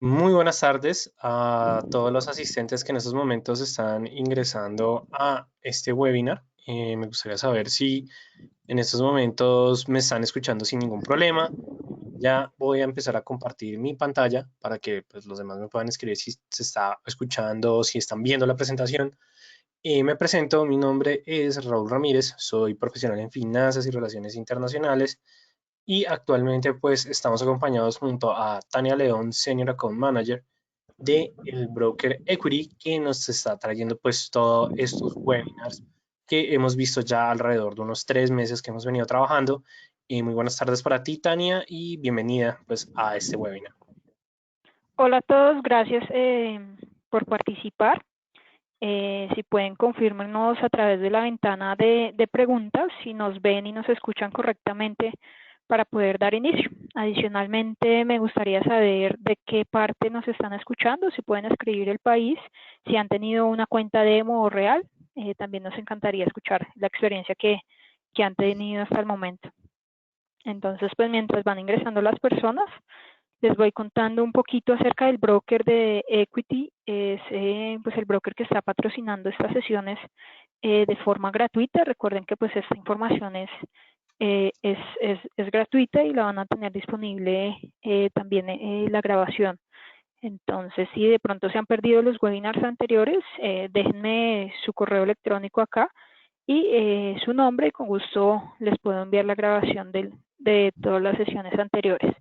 Muy buenas tardes a todos los asistentes que en estos momentos están ingresando a este webinar. Me gustaría saber si en estos momentos me están escuchando sin ningún problema. Ya voy a empezar a compartir mi pantalla para que pues, los demás me puedan escribir si se está escuchando, si están viendo la presentación. Me presento, mi nombre es Raúl Ramírez, soy profesional en finanzas y relaciones internacionales y actualmente pues estamos acompañados junto a Tania León, Senior Account Manager de el broker Equity, que nos está trayendo pues todos estos webinars que hemos visto ya alrededor de unos 3 meses que hemos venido trabajando. Y muy buenas tardes para ti, Tania, y bienvenida pues a este webinar. Hola a todos, gracias por participar. Si pueden confirmarnos a través de la ventana de preguntas, si nos ven y nos escuchan correctamente para poder dar inicio. Adicionalmente, me gustaría saber de qué parte nos están escuchando, si pueden escribir el país, si han tenido una cuenta demo o real. También nos encantaría escuchar la experiencia que han tenido hasta el momento. Entonces, pues mientras van ingresando las personas, les voy contando un poquito acerca del broker de Equity. Es pues el broker que está patrocinando estas sesiones de forma gratuita. Recuerden que pues esta información es gratuita y la van a tener disponible también la grabación. Entonces, si de pronto se han perdido los webinars anteriores, déjenme su correo electrónico acá y su nombre, y con gusto les puedo enviar la grabación de todas las sesiones anteriores.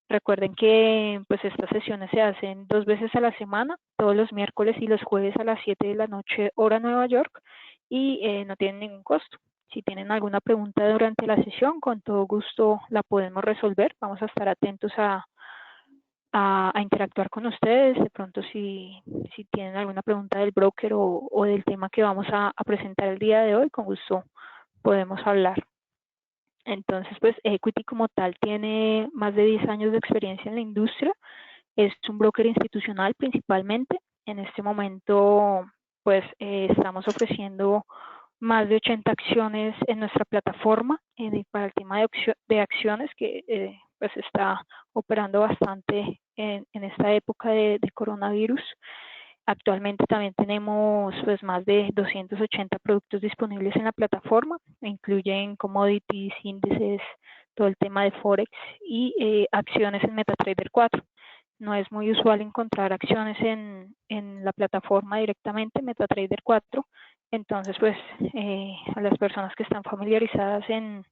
Recuerden que pues estas sesiones se hacen 2 veces a la semana, todos los miércoles y los jueves a las 7 de la noche, hora Nueva York, y no tienen ningún costo. Si tienen alguna pregunta durante la sesión, con todo gusto la podemos resolver. Vamos a estar atentos a interactuar con ustedes. De pronto, si tienen alguna pregunta del broker o del tema que vamos a presentar el día de hoy, con gusto podemos hablar. Entonces, pues Equity como tal tiene más de 10 años de experiencia en la industria. Es un broker institucional principalmente. En este momento, pues estamos ofreciendo más de 80 acciones en nuestra plataforma para el tema de acciones que pues está operando bastante en esta época de coronavirus. Actualmente también tenemos pues más de 280 productos disponibles en la plataforma, incluyen commodities, índices, todo el tema de Forex y acciones en MetaTrader 4. No es muy usual encontrar acciones en la plataforma directamente, MetaTrader 4. Entonces, pues, a las personas que están familiarizadas en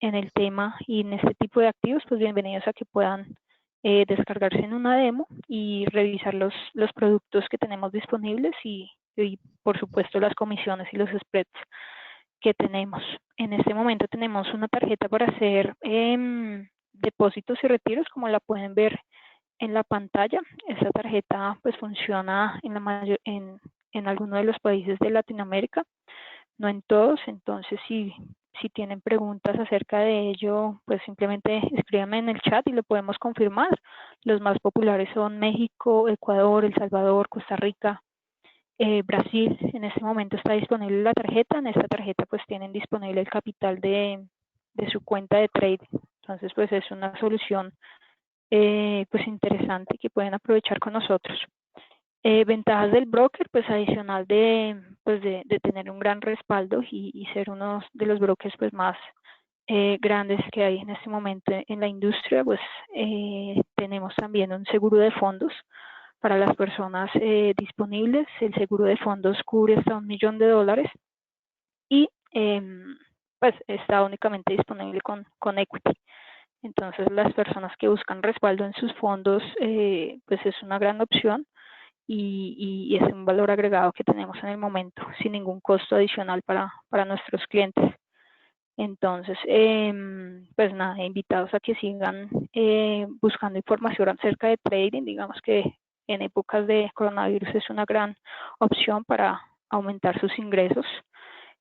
el tema y en este tipo de activos, pues bienvenidos a que puedan descargarse en una demo y revisar los productos que tenemos disponibles y por supuesto las comisiones y los spreads que tenemos. En este momento tenemos una tarjeta para hacer depósitos y retiros, como la pueden ver en la pantalla. Esta tarjeta pues funciona en algunos de los países de Latinoamérica, no en todos. Entonces, si tienen preguntas acerca de ello, pues simplemente escríbanme en el chat y lo podemos confirmar. Los más populares son México, Ecuador, El Salvador, Costa Rica, Brasil. En este momento está disponible la tarjeta. En esta tarjeta pues tienen disponible el capital de su cuenta de trading. Entonces, pues es una solución pues interesante que pueden aprovechar con nosotros. Ventajas del broker, pues adicional de tener un gran respaldo y ser uno de los brokers pues más grandes que hay en este momento en la industria, pues tenemos también un seguro de fondos para las personas disponibles. El seguro de fondos cubre hasta $1.000.000 y pues está únicamente disponible con Equity. Entonces, las personas que buscan respaldo en sus fondos, pues es una gran opción y es un valor agregado que tenemos en el momento sin ningún costo adicional para nuestros clientes. Entonces, pues nada, invitados a que sigan buscando información acerca de trading. Digamos que en épocas de coronavirus es una gran opción para aumentar sus ingresos.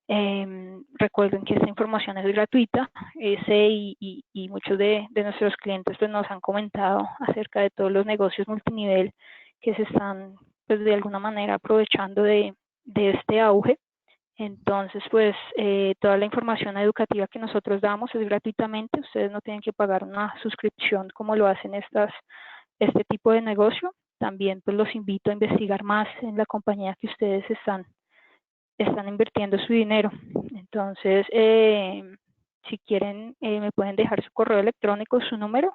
Recuerden que esta información es gratuita. Y muchos de nuestros clientes pues nos han comentado acerca de todos los negocios multinivel que se están pues de alguna manera aprovechando de este auge. Entonces, pues toda la información educativa que nosotros damos es gratuitamente. Ustedes no tienen que pagar una suscripción como lo hacen estas este tipo de negocio, también pues los invito a investigar más en la compañía que ustedes están invirtiendo su dinero. Entonces, si quieren, me pueden dejar su correo electrónico, su número.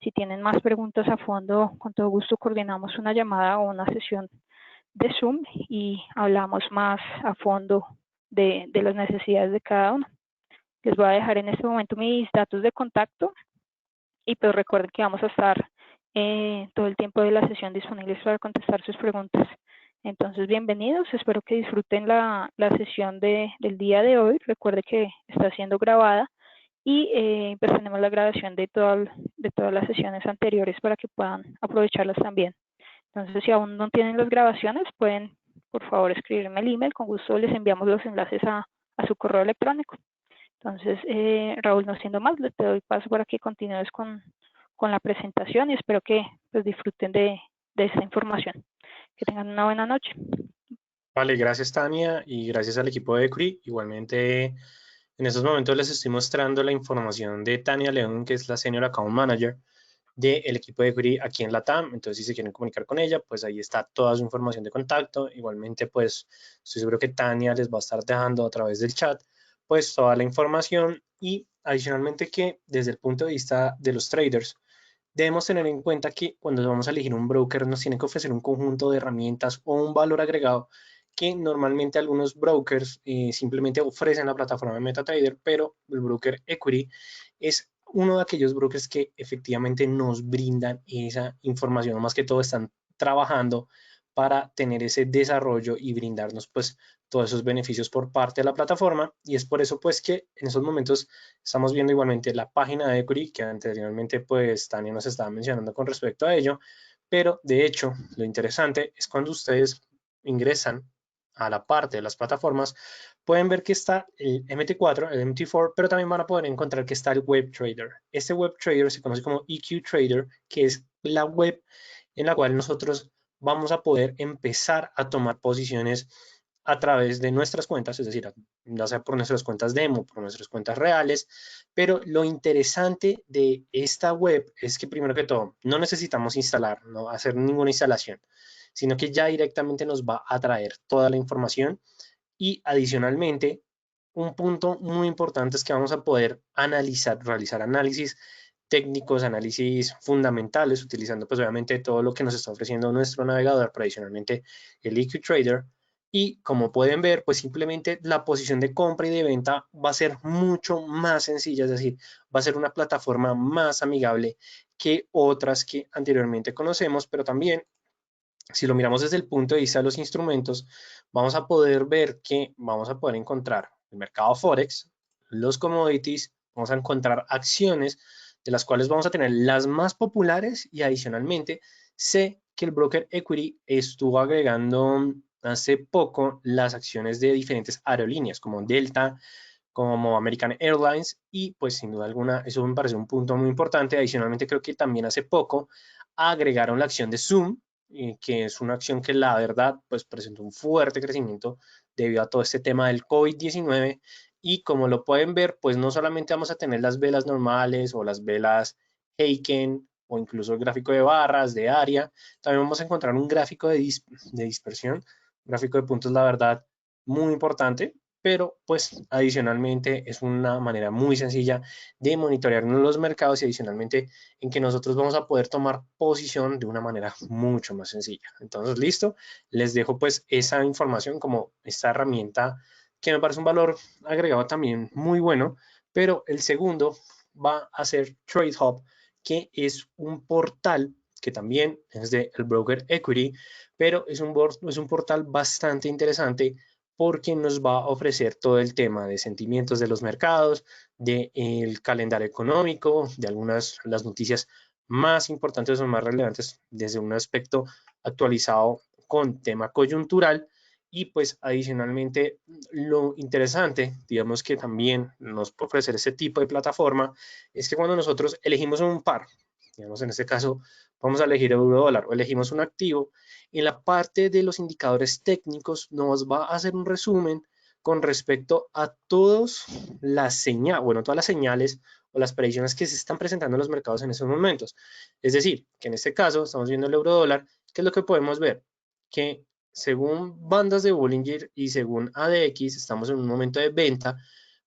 Si tienen más preguntas a fondo, con todo gusto coordinamos una llamada o una sesión de Zoom y hablamos más a fondo de las necesidades de cada uno. Les voy a dejar en este momento mis datos de contacto y pues recuerden que vamos a estar todo el tiempo de la sesión disponibles para contestar sus preguntas. Entonces, bienvenidos. Espero que disfruten la sesión del día de hoy. Recuerde que está siendo grabada y pues tenemos la grabación de todas las sesiones anteriores para que puedan aprovecharlas también. Entonces, si aún no tienen las grabaciones, pueden, por favor, escribirme el email. Con gusto les enviamos los enlaces a su correo electrónico. Entonces, Raúl, no siendo más, te doy paso para que continúes con la presentación y espero que pues, disfruten de esta información. Que tengan una buena noche. Vale, gracias Tania y gracias al equipo de Equity. Igualmente, en estos momentos les estoy mostrando la información de Tania León, que es la Senior Account Manager del equipo de Equity aquí en LATAM. Entonces, si se quieren comunicar con ella, pues ahí está toda su información de contacto. Igualmente, pues estoy seguro que Tania les va a estar dejando a través del chat, pues toda la información y adicionalmente que desde el punto de vista de los traders, debemos tener en cuenta que cuando vamos a elegir un broker nos tiene que ofrecer un conjunto de herramientas o un valor agregado que normalmente algunos brokers simplemente ofrecen la plataforma de MetaTrader, pero el broker Equity es uno de aquellos brokers que efectivamente nos brindan esa información, más que todo están trabajando para tener ese desarrollo y brindarnos pues todos esos beneficios por parte de la plataforma y es por eso pues que en esos momentos estamos viendo igualmente la página de Equity que anteriormente pues Tania nos estaba mencionando con respecto a ello, pero de hecho lo interesante es cuando ustedes ingresan a la parte de las plataformas, pueden ver que está el MT4, el MT4, pero también van a poder encontrar que está el Web Trader. Este Web Trader se conoce como EQ Trader, que es la web en la cual nosotros vamos a poder empezar a tomar posiciones a través de nuestras cuentas, es decir, ya sea por nuestras cuentas demo, por nuestras cuentas reales, pero lo interesante de esta web es que primero que todo, no necesitamos instalar, no hacer ninguna instalación, sino que ya directamente nos va a traer toda la información y adicionalmente, un punto muy importante es que vamos a poder analizar, realizar análisis técnicos, análisis fundamentales, utilizando pues obviamente todo lo que nos está ofreciendo nuestro navegador, tradicionalmente el EQ Trader. Y como pueden ver, pues simplemente la posición de compra y de venta va a ser mucho más sencilla, es decir, va a ser una plataforma más amigable que otras que anteriormente conocemos, pero también si lo miramos desde el punto de vista de los instrumentos, vamos a poder ver que vamos a poder encontrar el mercado Forex, los commodities, vamos a encontrar acciones de las cuales vamos a tener las más populares y adicionalmente sé que el broker Equity estuvo agregando hace poco las acciones de diferentes aerolíneas como Delta, como American Airlines y pues sin duda alguna eso me parece un punto muy importante. Adicionalmente creo que también hace poco agregaron la acción de Zoom, que es una acción que la verdad pues presentó un fuerte crecimiento debido a todo este tema del COVID-19 y como lo pueden ver pues no solamente vamos a tener las velas normales o las velas Heiken o incluso el gráfico de barras, de área, también vamos a encontrar un gráfico de dispersión, un gráfico de puntos la verdad muy importante, pero pues adicionalmente es una manera muy sencilla de monitorear los mercados y adicionalmente en que nosotros vamos a poder tomar posición de una manera mucho más sencilla. Entonces, listo, les dejo pues esa información como esta herramienta que me parece un valor agregado también muy bueno, pero el segundo va a ser TradeHub, que es un portal que también es de el broker Equity, pero es un portal bastante interesante porque nos va a ofrecer todo el tema de sentimientos de los mercados, del calendario económico, de algunas las noticias más importantes o más relevantes desde un aspecto actualizado con tema coyuntural y pues adicionalmente lo interesante, digamos que también nos puede ofrecer ese tipo de plataforma, es que cuando nosotros elegimos un par, digamos en este caso vamos a elegir euro dólar o elegimos un activo, en la parte de los indicadores técnicos nos va a hacer un resumen con respecto a todas las señales o las predicciones que se están presentando en los mercados en esos momentos. Es decir, que en este caso estamos viendo el euro dólar. ¿Qué es lo que podemos ver? Que según bandas de Bollinger y según ADX, estamos en un momento de venta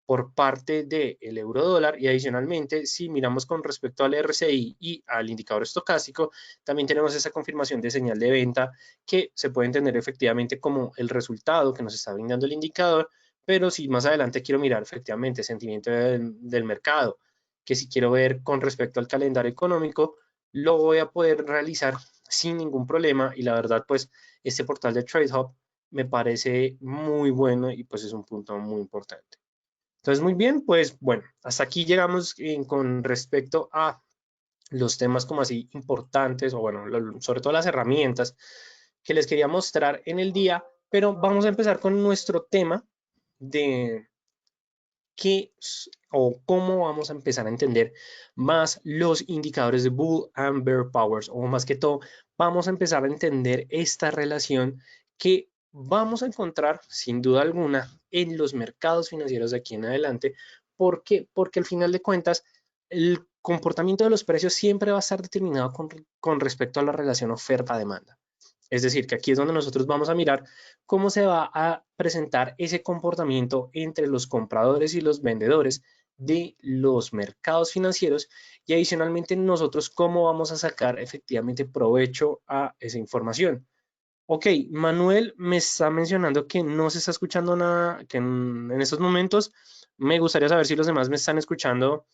por parte del euro dólar, y adicionalmente, si miramos con respecto al RSI y al indicador estocástico, también tenemos esa confirmación de señal de venta que se puede entender efectivamente como el resultado que nos está brindando el indicador. Pero si más adelante quiero mirar efectivamente el sentimiento del mercado, que si quiero ver con respecto al calendario económico, lo voy a poder realizar sin ningún problema. Y la verdad, pues este portal de TradeHub me parece muy bueno y pues es un punto muy importante. Entonces, muy bien, pues bueno, hasta aquí llegamos con respecto a los temas como así importantes, o bueno, sobre todo las herramientas que les quería mostrar en el día, pero vamos a empezar con nuestro tema de qué o cómo vamos a empezar a entender más los indicadores de Bull and Bear Powers, o más que todo, vamos a empezar a entender esta relación que vamos a encontrar sin duda alguna en los mercados financieros de aquí en adelante. ¿Por qué? Porque al final de cuentas, el comportamiento de los precios siempre va a estar determinado con respecto a la relación oferta-demanda. Es decir, que aquí es donde nosotros vamos a mirar cómo se va a presentar ese comportamiento entre los compradores y los vendedores de los mercados financieros, y adicionalmente nosotros cómo vamos a sacar efectivamente provecho a esa información. Ok, Manuel me está mencionando que no se está escuchando nada, que en estos momentos me gustaría saber si los demás me están escuchando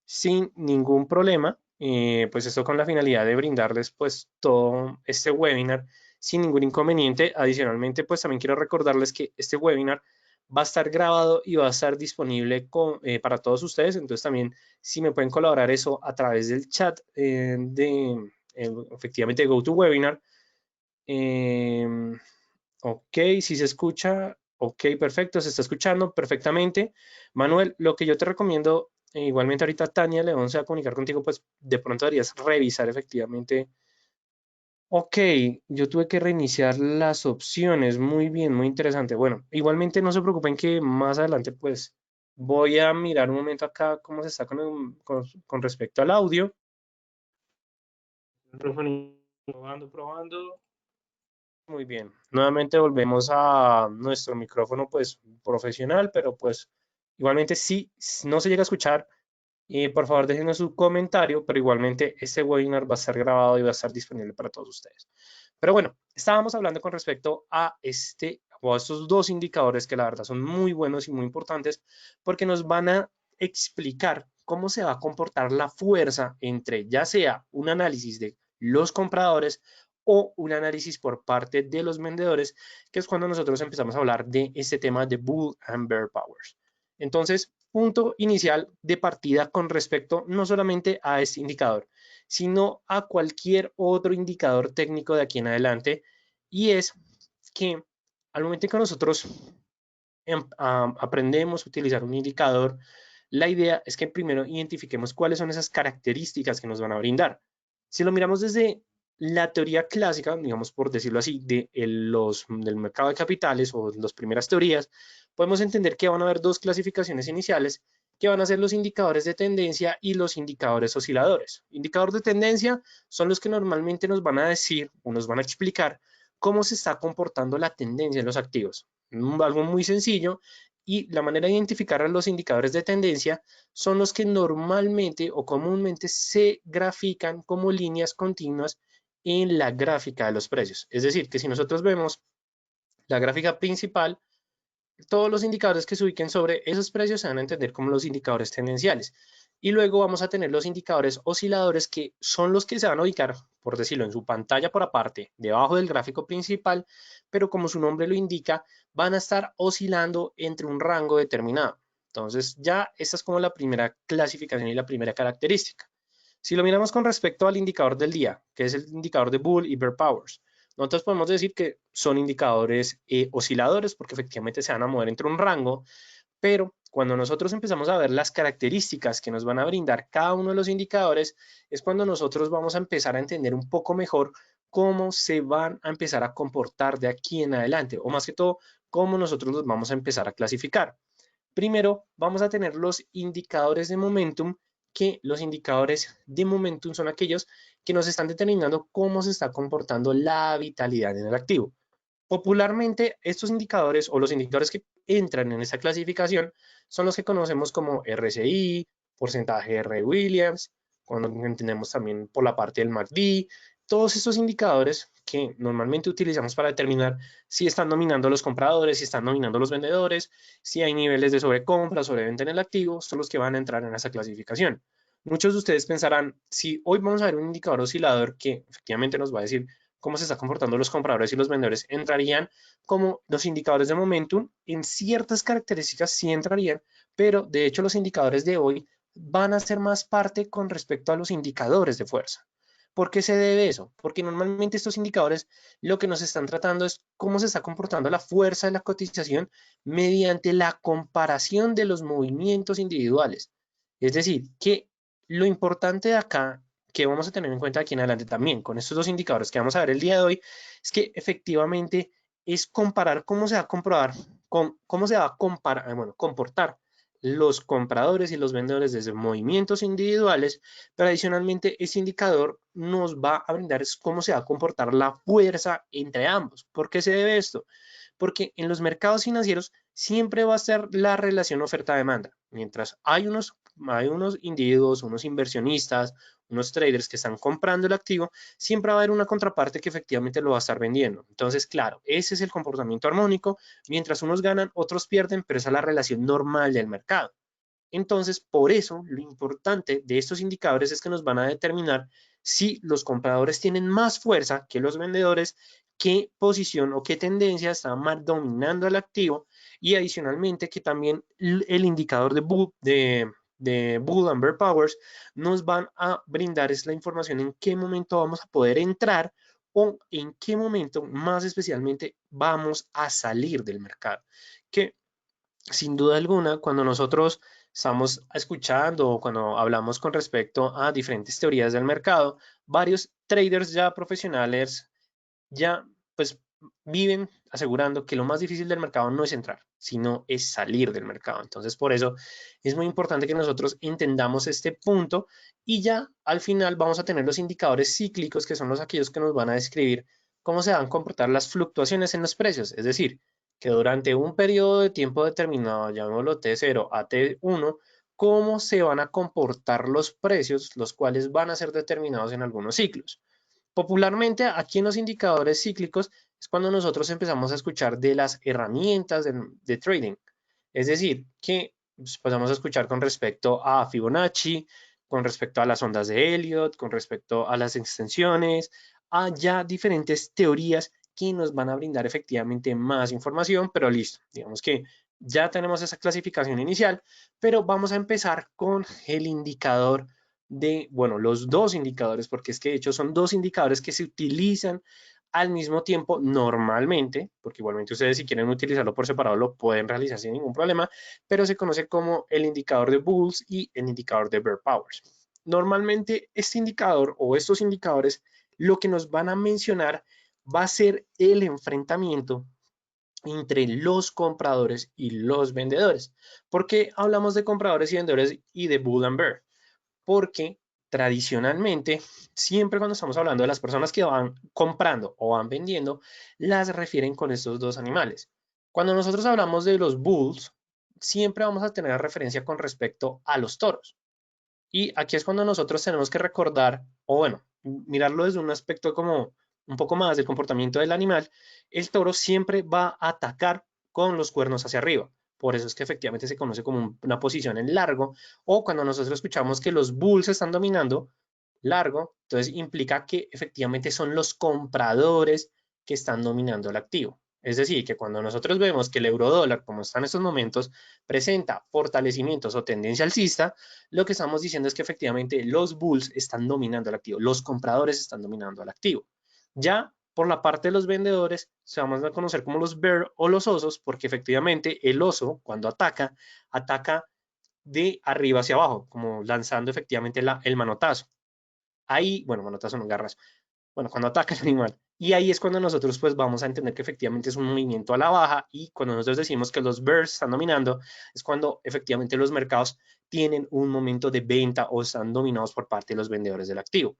sin ningún problema. Pues esto con la finalidad de brindarles pues todo este webinar sin ningún inconveniente. Adicionalmente, pues también quiero recordarles que este webinar va a estar grabado y va a estar disponible para todos ustedes. Entonces también, si me pueden colaborar eso a través del chat efectivamente GoToWebinar. Ok, si se escucha, ok, perfecto, se está escuchando perfectamente. Manuel, lo que yo te recomiendo, igualmente ahorita Tania León se va a comunicar contigo, pues de pronto deberías revisar efectivamente. Ok, yo tuve que reiniciar las opciones, muy bien, muy interesante. Bueno, igualmente no se preocupen que más adelante pues voy a mirar un momento acá cómo se está con respecto al audio. Probando, probando. Muy bien, nuevamente volvemos a nuestro micrófono pues profesional, pero pues igualmente si no se llega a escuchar, por favor déjenos su comentario, pero igualmente este webinar va a estar grabado y va a estar disponible para todos ustedes. Pero bueno, estábamos hablando con respecto a o a estos dos indicadores que la verdad son muy buenos y muy importantes, porque nos van a explicar cómo se va a comportar la fuerza entre ya sea un análisis de los compradores o un análisis por parte de los vendedores, que es cuando nosotros empezamos a hablar de este tema de Bull and Bear Powers. Entonces, punto inicial de partida con respecto no solamente a este indicador, sino a cualquier otro indicador técnico de aquí en adelante, y es que al momento en que nosotros aprendemos a utilizar un indicador, la idea es que primero identifiquemos cuáles son esas características que nos van a brindar. Si lo miramos desde la teoría clásica, digamos por decirlo así, del mercado de capitales o las primeras teorías, podemos entender que van a haber dos clasificaciones iniciales que van a ser los indicadores de tendencia y los indicadores osciladores. Indicadores de tendencia son los que normalmente nos van a decir o nos van a explicar cómo se está comportando la tendencia en los activos. Algo muy sencillo, y la manera de identificar a los indicadores de tendencia son los que normalmente o comúnmente se grafican como líneas continuas en la gráfica de los precios. Es decir, que si nosotros vemos la gráfica principal, todos los indicadores que se ubiquen sobre esos precios se van a entender como los indicadores tendenciales. Y luego vamos a tener los indicadores osciladores, que son los que se van a ubicar, por decirlo, en su pantalla por aparte, debajo del gráfico principal, pero como su nombre lo indica, van a estar oscilando entre un rango determinado. Entonces ya esta es como la primera clasificación y la primera característica. Si lo miramos con respecto al indicador del día, que es el indicador de Bull y Bear Powers, nosotros podemos decir que son indicadores osciladores porque efectivamente se van a mover entre un rango, pero cuando nosotros empezamos a ver las características que nos van a brindar cada uno de los indicadores, es cuando nosotros vamos a empezar a entender un poco mejor cómo se van a empezar a comportar de aquí en adelante, o más que todo, cómo nosotros los vamos a empezar a clasificar. Primero, vamos a tener los indicadores de momentum, que los indicadores de momentum son aquellos que nos están determinando cómo se está comportando la vitalidad en el activo. Popularmente, estos indicadores o los indicadores que entran en esta clasificación son los que conocemos como RSI, porcentaje R. Williams, cuando entendemos también por la parte del MACD, todos estos indicadores que normalmente utilizamos para determinar si están dominando los compradores, si están dominando los vendedores, si hay niveles de sobrecompra, sobreventa en el activo, son los que van a entrar en esa clasificación. Muchos de ustedes pensarán, si hoy vamos a ver un indicador oscilador que efectivamente nos va a decir cómo se están comportando los compradores y los vendedores, entrarían como los indicadores de momentum. En ciertas características sí entrarían, pero de hecho los indicadores de hoy van a ser más parte con respecto a los indicadores de fuerza. ¿Por qué se debe eso? Porque normalmente estos indicadores lo que nos están tratando es cómo se está comportando la fuerza de la cotización mediante la comparación de los movimientos individuales. Es decir, que lo importante de acá que vamos a tener en cuenta aquí en adelante también con estos dos indicadores que vamos a ver el día de hoy es que efectivamente es comparar cómo se va a comprobar, cómo se va a comparar, bueno, comportar los compradores y los vendedores desde movimientos individuales, pero adicionalmente ese indicador nos va a brindar cómo se va a comportar la fuerza entre ambos. ¿Por qué se debe esto? Porque en los mercados financieros siempre va a ser la relación oferta-demanda. Mientras hay unos individuos, unos inversionistas, unos traders que están comprando el activo, siempre va a haber una contraparte que efectivamente lo va a estar vendiendo. Entonces, claro, ese es el comportamiento armónico. Mientras unos ganan, otros pierden, pero esa es la relación normal del mercado. Entonces, por eso, lo importante de estos indicadores es que nos van a determinar si los compradores tienen más fuerza que los vendedores, qué posición o qué tendencia está más dominando el activo y adicionalmente que también el indicador de Bull and Bear Powers nos van a brindar es la información en qué momento vamos a poder entrar o en qué momento más especialmente vamos a salir del mercado. Que sin duda alguna, cuando nosotros estamos escuchando o cuando hablamos con respecto a diferentes teorías del mercado, varios traders ya profesionales ya pues viven asegurando que lo más difícil del mercado no es entrar, sino es salir del mercado. Entonces, por eso es muy importante que nosotros entendamos este punto y ya al final vamos a tener los indicadores cíclicos, que son los aquellos que nos van a describir cómo se van a comportar las fluctuaciones en los precios. Es decir, que durante un periodo de tiempo determinado, llamémoslo T0 a T1, cómo se van a comportar los precios, los cuales van a ser determinados en algunos ciclos. Popularmente, aquí en los indicadores cíclicos es cuando nosotros empezamos a escuchar de las herramientas de trading. Es decir, que pues, pasamos a escuchar con respecto a Fibonacci, con respecto a las ondas de Elliott, con respecto a las extensiones, a ya diferentes teorías que nos van a brindar efectivamente más información, pero listo, digamos que ya tenemos esa clasificación inicial, pero vamos a empezar con el indicador bueno, los dos indicadores, porque es que de hecho son dos indicadores que se utilizan al mismo tiempo normalmente, porque igualmente ustedes si quieren utilizarlo por separado lo pueden realizar sin ningún problema, pero se conoce como el indicador de Bulls y el indicador de Bear Powers. Normalmente este indicador o estos indicadores lo que nos van a mencionar va a ser el enfrentamiento entre los compradores y los vendedores. ¿Por qué hablamos de compradores y vendedores y de Bull and Bear? Porque tradicionalmente, siempre cuando estamos hablando de las personas que van comprando o van vendiendo, las refieren con estos dos animales. Cuando nosotros hablamos de los bulls, siempre vamos a tener referencia con respecto a los toros. Y aquí es cuando nosotros tenemos que recordar, o bueno, mirarlo desde un aspecto como un poco más del comportamiento del animal. El toro siempre va a atacar con los cuernos hacia arriba. Por eso es que efectivamente se conoce como una posición en largo. O cuando nosotros escuchamos que los bulls están dominando largo, entonces implica que efectivamente son los compradores que están dominando el activo. Es decir, que cuando nosotros vemos que el euro dólar, como está en estos momentos, presenta fortalecimientos o tendencia alcista, lo que estamos diciendo es que efectivamente los bulls están dominando el activo, los compradores están dominando el activo. Ya por la parte de los vendedores, se vamos a conocer como los bear o los osos, porque efectivamente el oso, cuando ataca, ataca de arriba hacia abajo, como lanzando efectivamente el manotazo. Ahí, bueno, manotazo no garras, bueno, cuando ataca el animal. Y ahí es cuando nosotros pues vamos a entender que efectivamente es un movimiento a la baja y cuando nosotros decimos que los bears están dominando, es cuando efectivamente los mercados tienen un momento de venta o están dominados por parte de los vendedores del activo.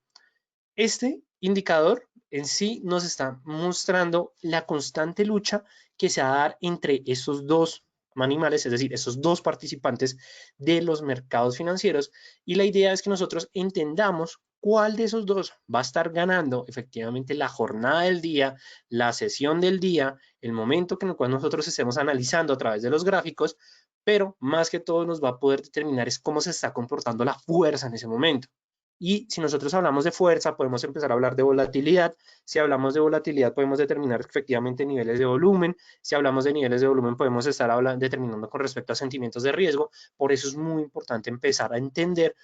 Este indicador en sí nos está mostrando la constante lucha que se va a dar entre esos dos animales, es decir, esos dos participantes de los mercados financieros, y la idea es que nosotros entendamos cuál de esos dos va a estar ganando efectivamente la jornada del día, la sesión del día, el momento en el cual nosotros estemos analizando a través de los gráficos, pero más que todo nos va a poder determinar es cómo se está comportando la fuerza en ese momento. Y si nosotros hablamos de fuerza, podemos empezar a hablar de volatilidad. Si hablamos de volatilidad, podemos determinar efectivamente niveles de volumen. Si hablamos de niveles de volumen, podemos estar determinando con respecto a sentimientos de riesgo. Por eso es muy importante empezar a entender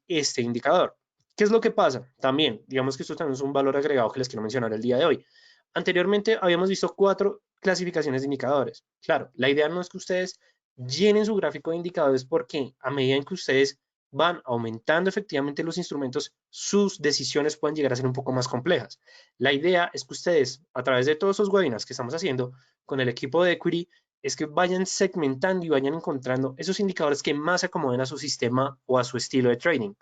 este indicador. ¿Qué es lo que pasa? También, digamos que esto también es un valor agregado que les quiero mencionar el día de hoy. Anteriormente habíamos visto 4 clasificaciones de indicadores. Claro, la idea no es que ustedes llenen su gráfico de indicadores porque a medida en que ustedes van aumentando efectivamente los instrumentos, sus decisiones pueden llegar a ser un poco más complejas. La idea es que ustedes, a través de todos esos webinars que estamos haciendo con el equipo de Equity, es que vayan segmentando y vayan encontrando esos indicadores que más se acomoden a su sistema o a su estilo de trading.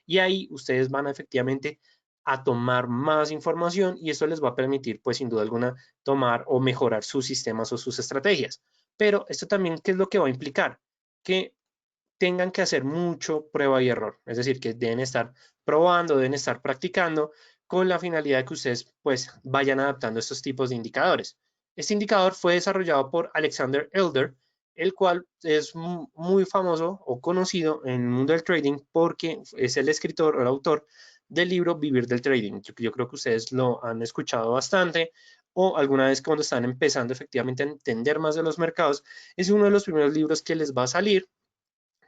Y ahí ustedes van a efectivamente a tomar más información y esto les va a permitir, pues sin duda alguna, tomar o mejorar sus sistemas o sus estrategias. Pero esto también, ¿qué es lo que va a implicar? Que tengan que hacer mucho prueba y error, es decir, que deben estar probando, deben estar practicando con la finalidad de que ustedes pues vayan adaptando estos tipos de indicadores. Este indicador fue desarrollado por Alexander Elder, el cual es muy famoso o conocido en el mundo del trading porque es el escritor o el autor del libro Vivir del Trading. Yo creo que ustedes lo han escuchado bastante o alguna vez cuando están empezando efectivamente a entender más de los mercados, es uno de los primeros libros que les va a salir.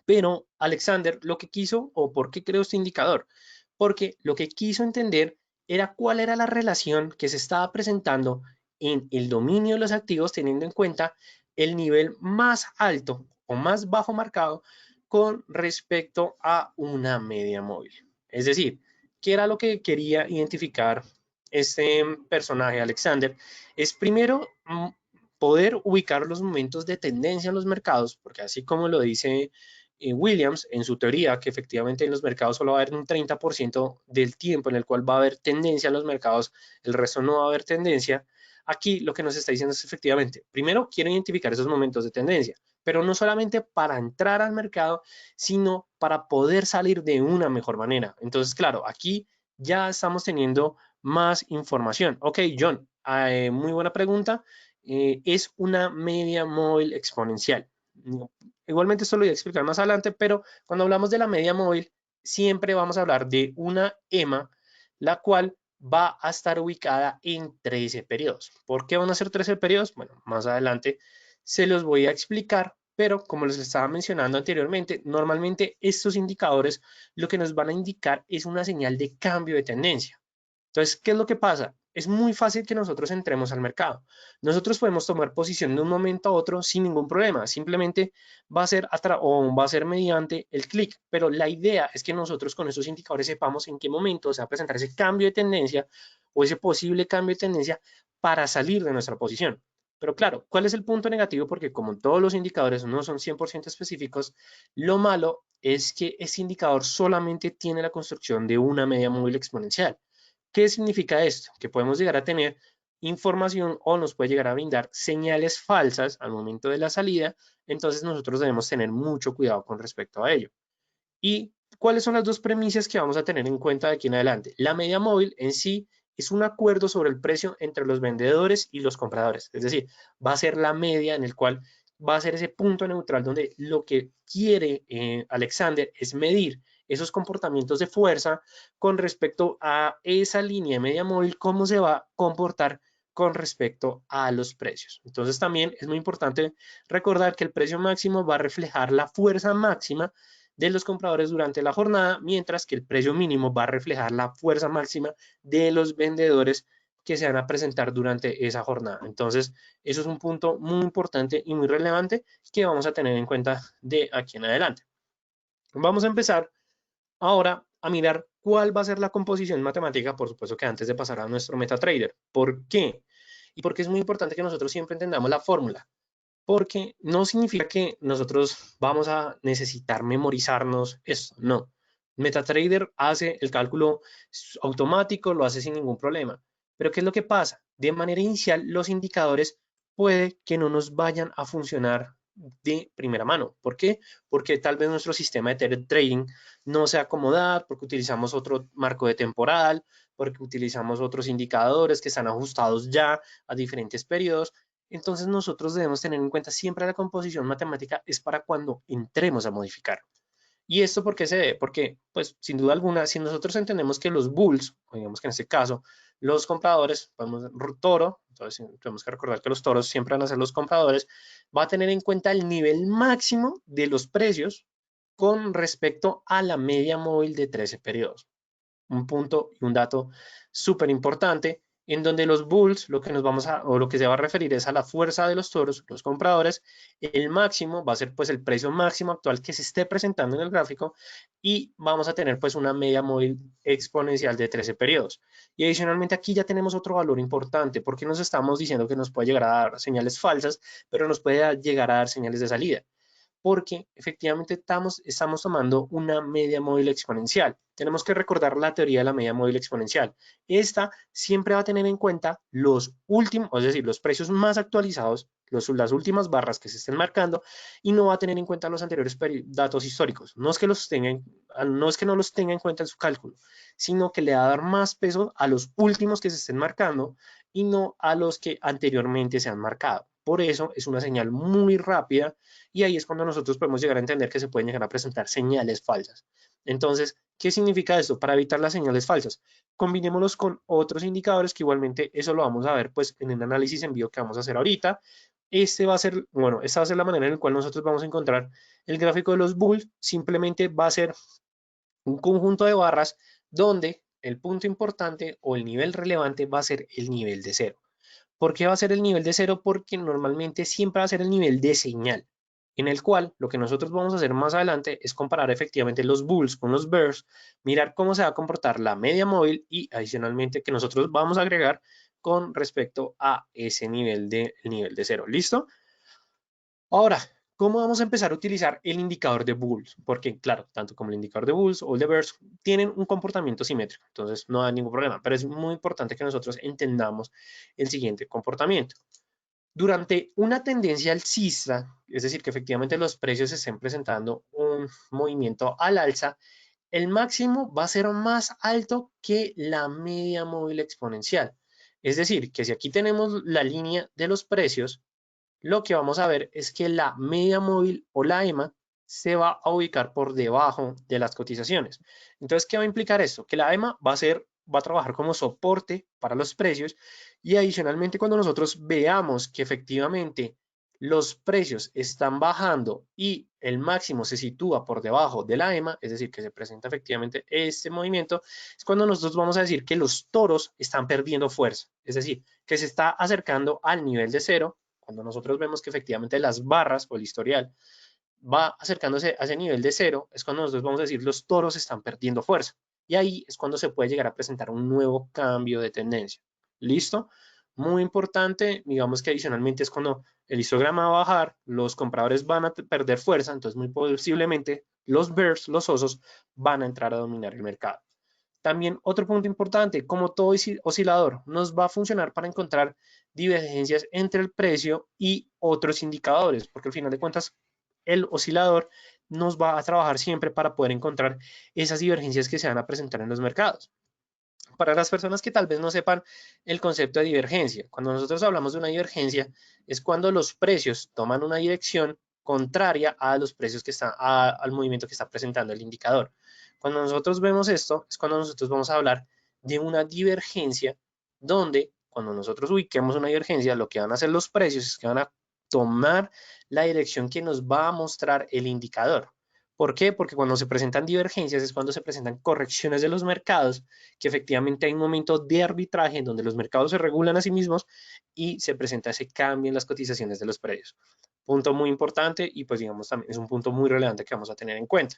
Pero Alexander lo que quiso, o por qué creó este indicador, porque lo que quiso entender era cuál era la relación que se estaba presentando en el dominio de los activos, teniendo en cuenta el nivel más alto o más bajo marcado con respecto a una media móvil. Es decir, ¿qué era lo que quería identificar este personaje, Alexander? Es primero poder ubicar los momentos de tendencia en los mercados, porque así como lo dice Williams en su teoría, que efectivamente en los mercados solo va a haber un 30% del tiempo en el cual va a haber tendencia en los mercados, el resto no va a haber tendencia. Aquí lo que nos está diciendo es efectivamente, primero quiero identificar esos momentos de tendencia, pero no solamente para entrar al mercado, sino para poder salir de una mejor manera. Entonces, claro, aquí ya estamos teniendo más información. Ok, John, muy buena pregunta. Es una media móvil exponencial. Igualmente esto lo voy a explicar más adelante, pero cuando hablamos de la media móvil, siempre vamos a hablar de una EMA, la cual va a estar ubicada en 13 periodos. ¿Por qué van a ser 13 periodos? Bueno, más adelante se los voy a explicar, pero como les estaba mencionando anteriormente, normalmente estos indicadores lo que nos van a indicar es una señal de cambio de tendencia. Entonces, ¿qué es lo que pasa? Es muy fácil que nosotros entremos al mercado. Nosotros podemos tomar posición de un momento a otro sin ningún problema. Simplemente va a ser o va a ser mediante el clic. Pero la idea es que nosotros con esos indicadores sepamos en qué momento se va a presentar ese cambio de tendencia o ese posible cambio de tendencia para salir de nuestra posición. Pero claro, ¿cuál es el punto negativo? Porque como todos los indicadores no son 100% específicos, lo malo es que ese indicador solamente tiene la construcción de una media móvil exponencial. ¿Qué significa esto? Que podemos llegar a tener información o nos puede llegar a brindar señales falsas al momento de la salida, entonces nosotros debemos tener mucho cuidado con respecto a ello. ¿Y cuáles son las dos premisas que vamos a tener en cuenta de aquí en adelante? La media móvil en sí es un acuerdo sobre el precio entre los vendedores y los compradores, es decir, va a ser la media en el cual va a ser ese punto neutral donde lo que quiere Alexander es medir esos comportamientos de fuerza con respecto a esa línea de media móvil, cómo se va a comportar con respecto a los precios. Entonces también es muy importante recordar que el precio máximo va a reflejar la fuerza máxima de los compradores durante la jornada, mientras que el precio mínimo va a reflejar la fuerza máxima de los vendedores que se van a presentar durante esa jornada. Entonces, eso es un punto muy importante y muy relevante que vamos a tener en cuenta de aquí en adelante. Vamos a empezar ahora a mirar cuál va a ser la composición matemática, por supuesto que antes de pasar a nuestro MetaTrader. ¿Por qué? Y porque es muy importante que nosotros siempre entendamos la fórmula. porque no significa que nosotros vamos a necesitar memorizarnos esto, no. MetaTrader hace el cálculo automático, lo hace sin ningún problema. Pero ¿qué es lo que pasa? De manera inicial, los indicadores puede que no nos vayan a funcionar de primera mano. ¿Por qué? Porque tal vez nuestro sistema de trading no se acomoda, porque utilizamos otro marco de temporal, porque utilizamos otros indicadores que están ajustados ya a diferentes periodos. Entonces nosotros debemos tener en cuenta siempre la composición matemática es para cuando entremos a modificar. ¿Y esto por qué se debe? Porque, pues, sin duda alguna, si nosotros entendemos que los bulls, o digamos que en este caso, los compradores, podemos, toro, entonces tenemos que recordar que los toros siempre van a ser los compradores, va a tener en cuenta el nivel máximo de los precios con respecto a la media móvil de 13 periodos. Un punto y un dato súper importante, en donde los bulls, lo que nos vamos a, o lo que se va a referir es a la fuerza de los toros, los compradores, el máximo va a ser pues el precio máximo actual que se esté presentando en el gráfico y vamos a tener pues una media móvil exponencial de 13 periodos. Y adicionalmente aquí ya tenemos otro valor importante, porque nos estamos diciendo que nos puede llegar a dar señales falsas, pero nos puede llegar a dar señales de salida porque efectivamente estamos tomando una media móvil exponencial. Tenemos que recordar la teoría de la media móvil exponencial. Esta siempre va a tener en cuenta los últimos, es decir, los precios más actualizados, las últimas barras que se estén marcando, y no va a tener en cuenta los anteriores datos históricos. No es que no es que no los tenga en cuenta en su cálculo, sino que le va a dar más peso a los últimos que se estén marcando y no a los que anteriormente se han marcado. Por eso es una señal muy rápida y ahí es cuando nosotros podemos llegar a entender que se pueden llegar a presentar señales falsas. Entonces, ¿qué significa esto? Para evitar las señales falsas, combinémoslos con otros indicadores que igualmente eso lo vamos a ver pues en el análisis en vivo que vamos a hacer ahorita. Esta va a ser la manera en la cual nosotros vamos a encontrar el gráfico de los bulls. Simplemente va a ser un conjunto de barras donde el punto importante o el nivel relevante va a ser el nivel de cero. ¿Por qué va a ser el nivel de cero? Porque normalmente siempre va a ser el nivel de señal, en el cual lo que nosotros vamos a hacer más adelante es comparar efectivamente los bulls con los bears, mirar cómo se va a comportar la media móvil y adicionalmente que nosotros vamos a agregar con respecto a ese nivel de cero. ¿Listo? Ahora, ¿cómo vamos a empezar a utilizar el indicador de Bulls? Porque, claro, tanto como el indicador de Bulls o el de Bears tienen un comportamiento simétrico, entonces no hay ningún problema, pero es muy importante que nosotros entendamos el siguiente comportamiento. Durante una tendencia alcista, es decir, que efectivamente los precios estén presentando un movimiento al alza, el máximo va a ser más alto que la media móvil exponencial. Es decir, que si aquí tenemos la línea de los precios, lo que vamos a ver es que la media móvil o la EMA se va a ubicar por debajo de las cotizaciones. Entonces, ¿qué va a implicar esto? Que la EMA va a trabajar como soporte para los precios y adicionalmente cuando nosotros veamos que efectivamente los precios están bajando y el máximo se sitúa por debajo de la EMA, es decir, que se presenta efectivamente este movimiento, es cuando nosotros vamos a decir que los toros están perdiendo fuerza, es decir, que se está acercando al nivel de cero. Cuando nosotros vemos que efectivamente las barras o el historial va acercándose a ese nivel de cero, es cuando nosotros vamos a decir los toros están perdiendo fuerza. Y ahí es cuando se puede llegar a presentar un nuevo cambio de tendencia. ¿Listo? Muy importante, digamos que adicionalmente es cuando el histograma va a bajar, los compradores van a perder fuerza, entonces muy posiblemente los bears, los osos, van a entrar a dominar el mercado. También otro punto importante, como todo oscilador, nos va a funcionar para encontrar divergencias entre el precio y otros indicadores, porque al final de cuentas el oscilador nos va a trabajar siempre para poder encontrar esas divergencias que se van a presentar en los mercados. Para las personas que tal vez no sepan el concepto de divergencia, cuando nosotros hablamos de una divergencia es cuando los precios toman una dirección contraria a los precios que están, al movimiento que está presentando el indicador. Cuando nosotros vemos esto, es cuando nosotros vamos a hablar de una divergencia donde cuando nosotros ubiquemos una divergencia, lo que van a hacer los precios es que van a tomar la dirección que nos va a mostrar el indicador. ¿Por qué? Porque cuando se presentan divergencias es cuando se presentan correcciones de los mercados, que efectivamente hay un momento de arbitraje en donde los mercados se regulan a sí mismos y se presenta ese cambio en las cotizaciones de los precios. Punto muy importante y pues digamos también es un punto muy relevante que vamos a tener en cuenta.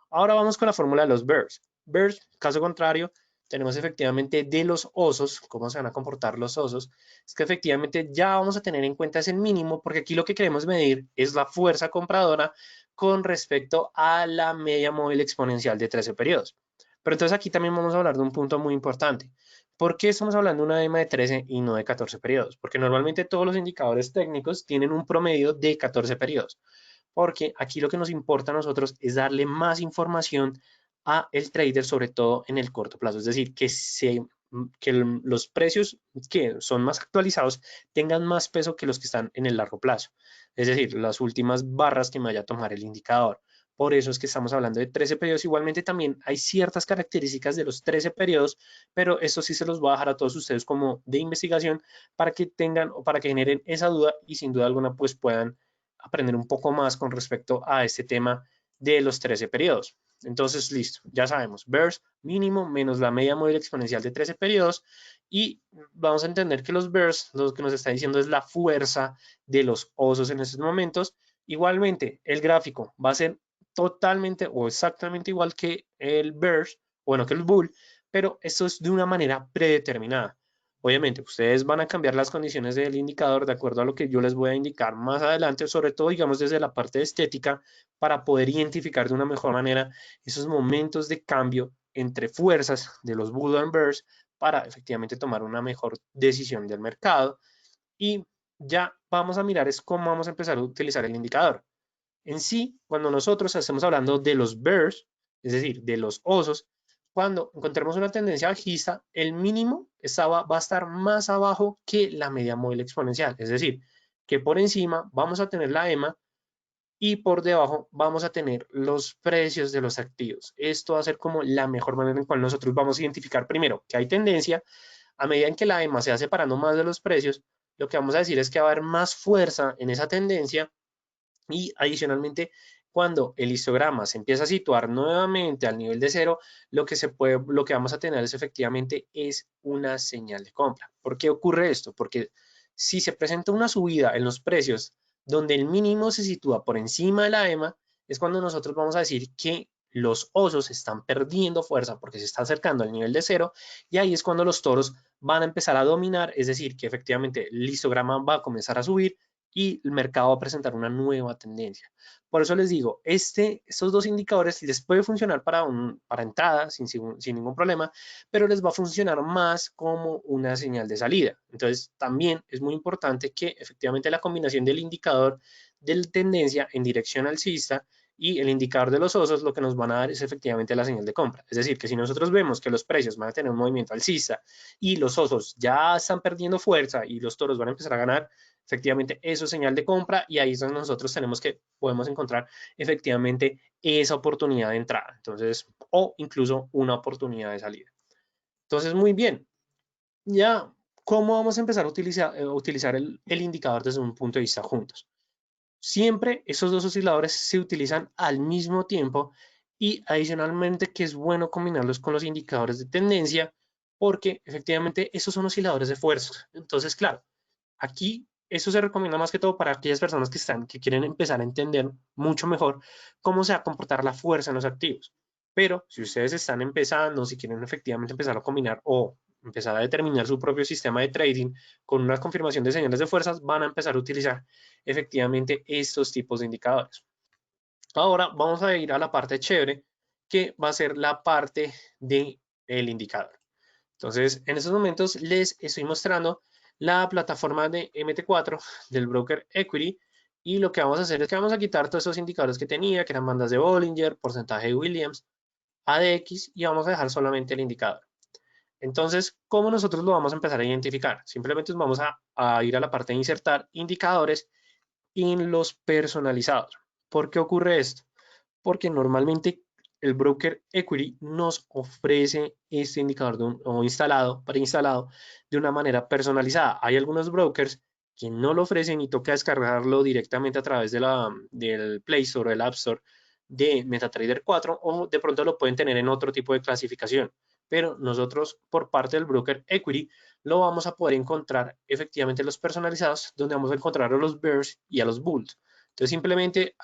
Ahora vamos con la fórmula de los bears. Bears, caso contrario, tenemos efectivamente de los osos, cómo se van a comportar los osos, es que efectivamente ya vamos a tener en cuenta ese mínimo, porque aquí lo que queremos medir es la fuerza compradora con respecto a la media móvil exponencial de 13 periodos. Pero entonces aquí también vamos a hablar de un punto muy importante. ¿Por qué estamos hablando de una EMA de 13 y no de 14 periodos? Porque normalmente todos los indicadores técnicos tienen un promedio de 14 periodos. Porque aquí lo que nos importa a nosotros es darle más información a el trader, sobre todo en el corto plazo. Es decir, que los precios que son más actualizados tengan más peso que los que están en el largo plazo. Es decir, las últimas barras que me vaya a tomar el indicador. Por eso es que estamos hablando de 13 periodos. Igualmente también hay ciertas características de los 13 periodos, pero eso sí se los voy a dejar a todos ustedes como de investigación para que tengan o para que generen esa duda y sin duda alguna pues puedan aprender un poco más con respecto a este tema de los 13 periodos. Entonces, listo, ya sabemos, BERS mínimo menos la media móvil exponencial de 13 periodos y vamos a entender que los BERS lo que nos está diciendo es la fuerza de los osos en estos momentos. Igualmente, el gráfico va a ser totalmente o exactamente igual que el BERS, bueno, que el Bull, pero esto es de una manera predeterminada. Obviamente, ustedes van a cambiar las condiciones del indicador de acuerdo a lo que yo les voy a indicar más adelante, sobre todo, digamos, desde la parte estética, para poder identificar de una mejor manera esos momentos de cambio entre fuerzas de los Bull and Bears para efectivamente tomar una mejor decisión del mercado. Y ya vamos a mirar es cómo vamos a empezar a utilizar el indicador. En sí, cuando nosotros estamos hablando de los bears, es decir, de los osos, cuando encontremos una tendencia bajista, el mínimo va a estar más abajo que la media móvil exponencial. Es decir, que por encima vamos a tener la EMA y por debajo vamos a tener los precios de los activos. Esto va a ser como la mejor manera en la cual nosotros vamos a identificar primero que hay tendencia. A medida en que la EMA se va separando más de los precios, lo que vamos a decir es que va a haber más fuerza en esa tendencia y adicionalmente, cuando el histograma se empieza a situar nuevamente al nivel de cero, lo que vamos a tener es efectivamente es una señal de compra. ¿Por qué ocurre esto? Porque si se presenta una subida en los precios donde el mínimo se sitúa por encima de la EMA, es cuando nosotros vamos a decir que los osos están perdiendo fuerza porque se está acercando al nivel de cero y ahí es cuando los toros van a empezar a dominar, es decir, que efectivamente el histograma va a comenzar a subir y el mercado va a presentar una nueva tendencia. Por eso les digo, estos dos indicadores les puede funcionar para entrada sin ningún problema, pero les va a funcionar más como una señal de salida. Entonces, también es muy importante que efectivamente la combinación del indicador de tendencia en dirección alcista y el indicador de los osos lo que nos van a dar es efectivamente la señal de compra. Es decir, que si nosotros vemos que los precios van a tener un movimiento alcista y los osos ya están perdiendo fuerza y los toros van a empezar a ganar, efectivamente eso es señal de compra y ahí es donde nosotros podemos encontrar efectivamente esa oportunidad de entrada. Entonces, o incluso una oportunidad de salida. Entonces, muy bien. Ya, ¿cómo vamos a empezar a utilizar el indicador desde un punto de vista juntos? Siempre esos dos osciladores se utilizan al mismo tiempo y adicionalmente que es bueno combinarlos con los indicadores de tendencia porque efectivamente esos son osciladores de fuerza. Entonces, claro, aquí eso se recomienda más que todo para aquellas personas que quieren empezar a entender mucho mejor cómo se va a comportar la fuerza en los activos. Pero si ustedes están empezando, si quieren efectivamente empezar a combinar o empezar a determinar su propio sistema de trading con una confirmación de señales de fuerzas, van a empezar a utilizar efectivamente estos tipos de indicadores. Ahora vamos a ir a la parte chévere, que va a ser la parte del indicador. Entonces, en estos momentos les estoy mostrando la plataforma de MT4 del broker Equity y lo que vamos a hacer es que vamos a quitar todos esos indicadores que tenía, que eran bandas de Bollinger, porcentaje de Williams, ADX y vamos a dejar solamente el indicador. Entonces, ¿cómo nosotros lo vamos a empezar a identificar? Simplemente vamos a ir a la parte de insertar indicadores en los personalizados. ¿Por qué ocurre esto? Porque normalmente el broker Equity nos ofrece este indicador preinstalado de una manera personalizada. Hay algunos brokers que no lo ofrecen y toca descargarlo directamente a través del Play Store o el App Store de MetaTrader 4 o de pronto lo pueden tener en otro tipo de clasificación. Pero nosotros por parte del broker Equity lo vamos a poder encontrar efectivamente los personalizados donde vamos a encontrar a los Bears y a los Bulls. Entonces simplemente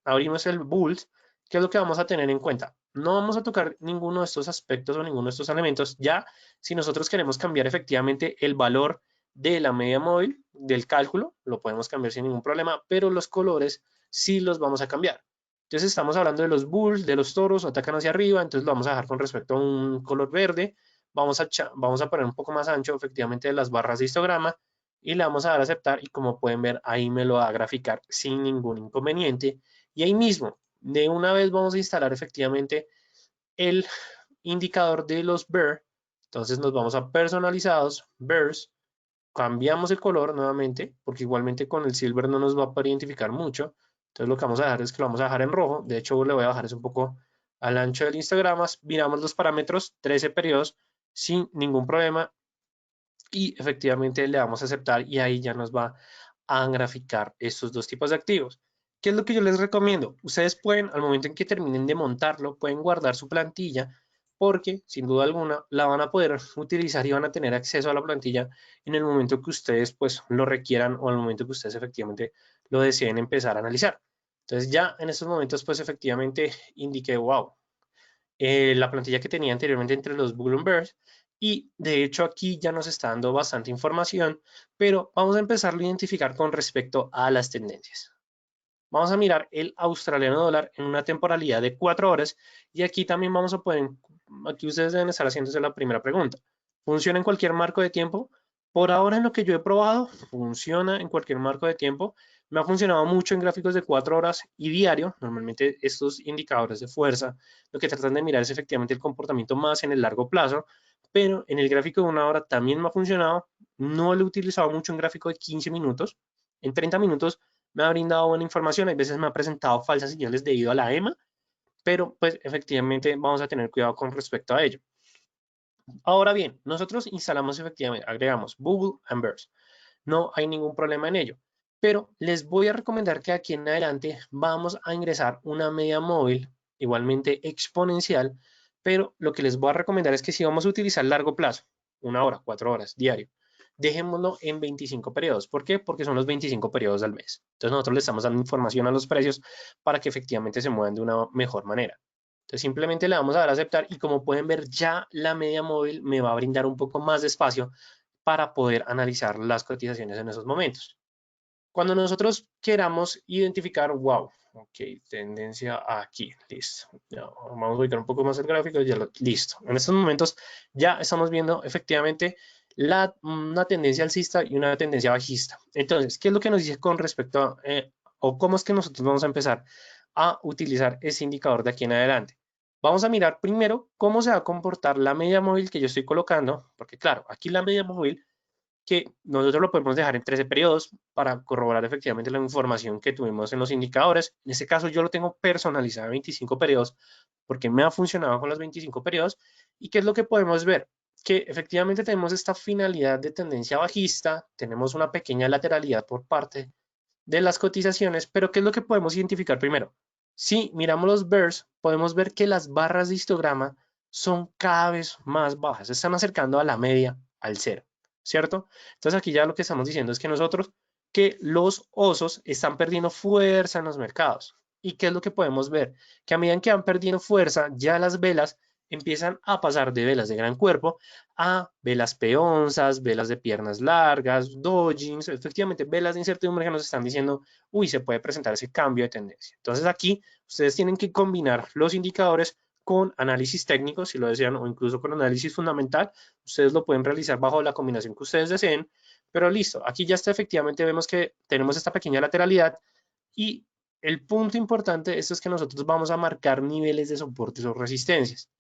abrimos el Bulls. ¿Qué es lo que vamos a tener en cuenta? no vamos a tocar ninguno de estos aspectos o ninguno de estos elementos. Ya, si nosotros queremos cambiar efectivamente el valor de la media móvil del cálculo, lo podemos cambiar sin ningún problema, pero los colores sí los vamos a cambiar. Entonces estamos hablando de los bulls, de los toros, atacan hacia arriba, entonces lo vamos a dejar con respecto a un color verde. Vamos a poner un poco más ancho efectivamente las barras de histograma y le vamos a dar a aceptar y como pueden ver ahí me lo va a graficar sin ningún inconveniente. Y ahí mismo, de una vez vamos a instalar efectivamente el indicador de los BER. Entonces nos vamos a personalizados, BERs, cambiamos el color nuevamente, porque igualmente con el silver no nos va a poder identificar mucho. Entonces lo que vamos a dejar es que lo vamos a dejar en rojo. De hecho, le voy a bajar eso un poco al ancho del Instagram. Miramos los parámetros, 13 periodos, sin ningún problema. Y efectivamente le damos a aceptar y ahí ya nos va a graficar estos dos tipos de activos. ¿Qué es lo que yo les recomiendo? Ustedes pueden, al momento en que terminen de montarlo, pueden guardar su plantilla porque sin duda alguna la van a poder utilizar y van a tener acceso a la plantilla en el momento que ustedes pues lo requieran o al momento que ustedes efectivamente lo deseen empezar a analizar. Entonces ya en estos momentos pues efectivamente indiqué, wow, la plantilla que tenía anteriormente entre los Bloomberg y de hecho aquí ya nos está dando bastante información, pero vamos a empezar a identificar con respecto a las tendencias. Vamos a mirar el australiano dólar en una temporalidad de 4 horas y aquí también vamos a poder, aquí ustedes deben estar haciéndose la primera pregunta. ¿Funciona en cualquier marco de tiempo? Por ahora en lo que yo he probado, funciona en cualquier marco de tiempo. Me ha funcionado mucho en gráficos de 4 horas y diario. Normalmente estos indicadores de fuerza lo que tratan de mirar es efectivamente el comportamiento más en el largo plazo, pero en el gráfico de 1 hora también me ha funcionado. No lo he utilizado mucho en gráfico de 15 minutos. En 30 minutos me ha brindado buena información, hay veces me ha presentado falsas señales debido a la EMA, pero pues efectivamente vamos a tener cuidado con respecto a ello. Ahora bien, nosotros instalamos efectivamente, agregamos Google and Burst. No hay ningún problema en ello, pero les voy a recomendar que aquí en adelante vamos a ingresar una media móvil igualmente exponencial, pero lo que les voy a recomendar es que si vamos a utilizar largo plazo, 1 hora, 4 horas diario, dejémoslo en 25 periodos. ¿Por qué? Porque son los 25 periodos al mes. Entonces nosotros le estamos dando información a los precios para que efectivamente se muevan de una mejor manera. Entonces simplemente le vamos a dar a aceptar y como pueden ver ya la media móvil me va a brindar un poco más de espacio para poder analizar las cotizaciones en esos momentos. Cuando nosotros queramos identificar, wow, ok, tendencia aquí, listo. Ya, vamos a ubicar un poco más el gráfico, ya listo. En estos momentos ya estamos viendo efectivamente una tendencia alcista y una tendencia bajista. Entonces, ¿qué es lo que nos dice con respecto a, o cómo es que nosotros vamos a empezar a utilizar ese indicador de aquí en adelante? Vamos a mirar primero cómo se va a comportar la media móvil que yo estoy colocando, porque claro, aquí la media móvil que nosotros lo podemos dejar en 13 periodos para corroborar efectivamente la información que tuvimos en los indicadores. En este caso yo lo tengo personalizado a 25 periodos porque me ha funcionado con los 25 periodos. ¿Y qué es lo que podemos ver? Que efectivamente tenemos esta finalidad de tendencia bajista, tenemos una pequeña lateralidad por parte de las cotizaciones, pero ¿qué es lo que podemos identificar primero? Si miramos los BERS, podemos ver que las barras de histograma son cada vez más bajas, se están acercando a la media, al cero, ¿cierto? Entonces aquí ya lo que estamos diciendo es que nosotros, que los osos están perdiendo fuerza en los mercados. ¿Y qué es lo que podemos ver? Que a medida que van perdiendo fuerza, ya las velas empiezan a pasar de velas de gran cuerpo a velas peonzas, velas de piernas largas, dojins, efectivamente velas de incertidumbre que nos están diciendo, uy, se puede presentar ese cambio de tendencia. Entonces aquí ustedes tienen que combinar los indicadores con análisis técnico, si lo desean, o incluso con análisis fundamental. Ustedes lo pueden realizar bajo la combinación que ustedes deseen, pero listo, aquí ya está efectivamente, vemos que tenemos esta pequeña lateralidad y el punto importante esto es que nosotros vamos a marcar niveles de soportes o resistencias.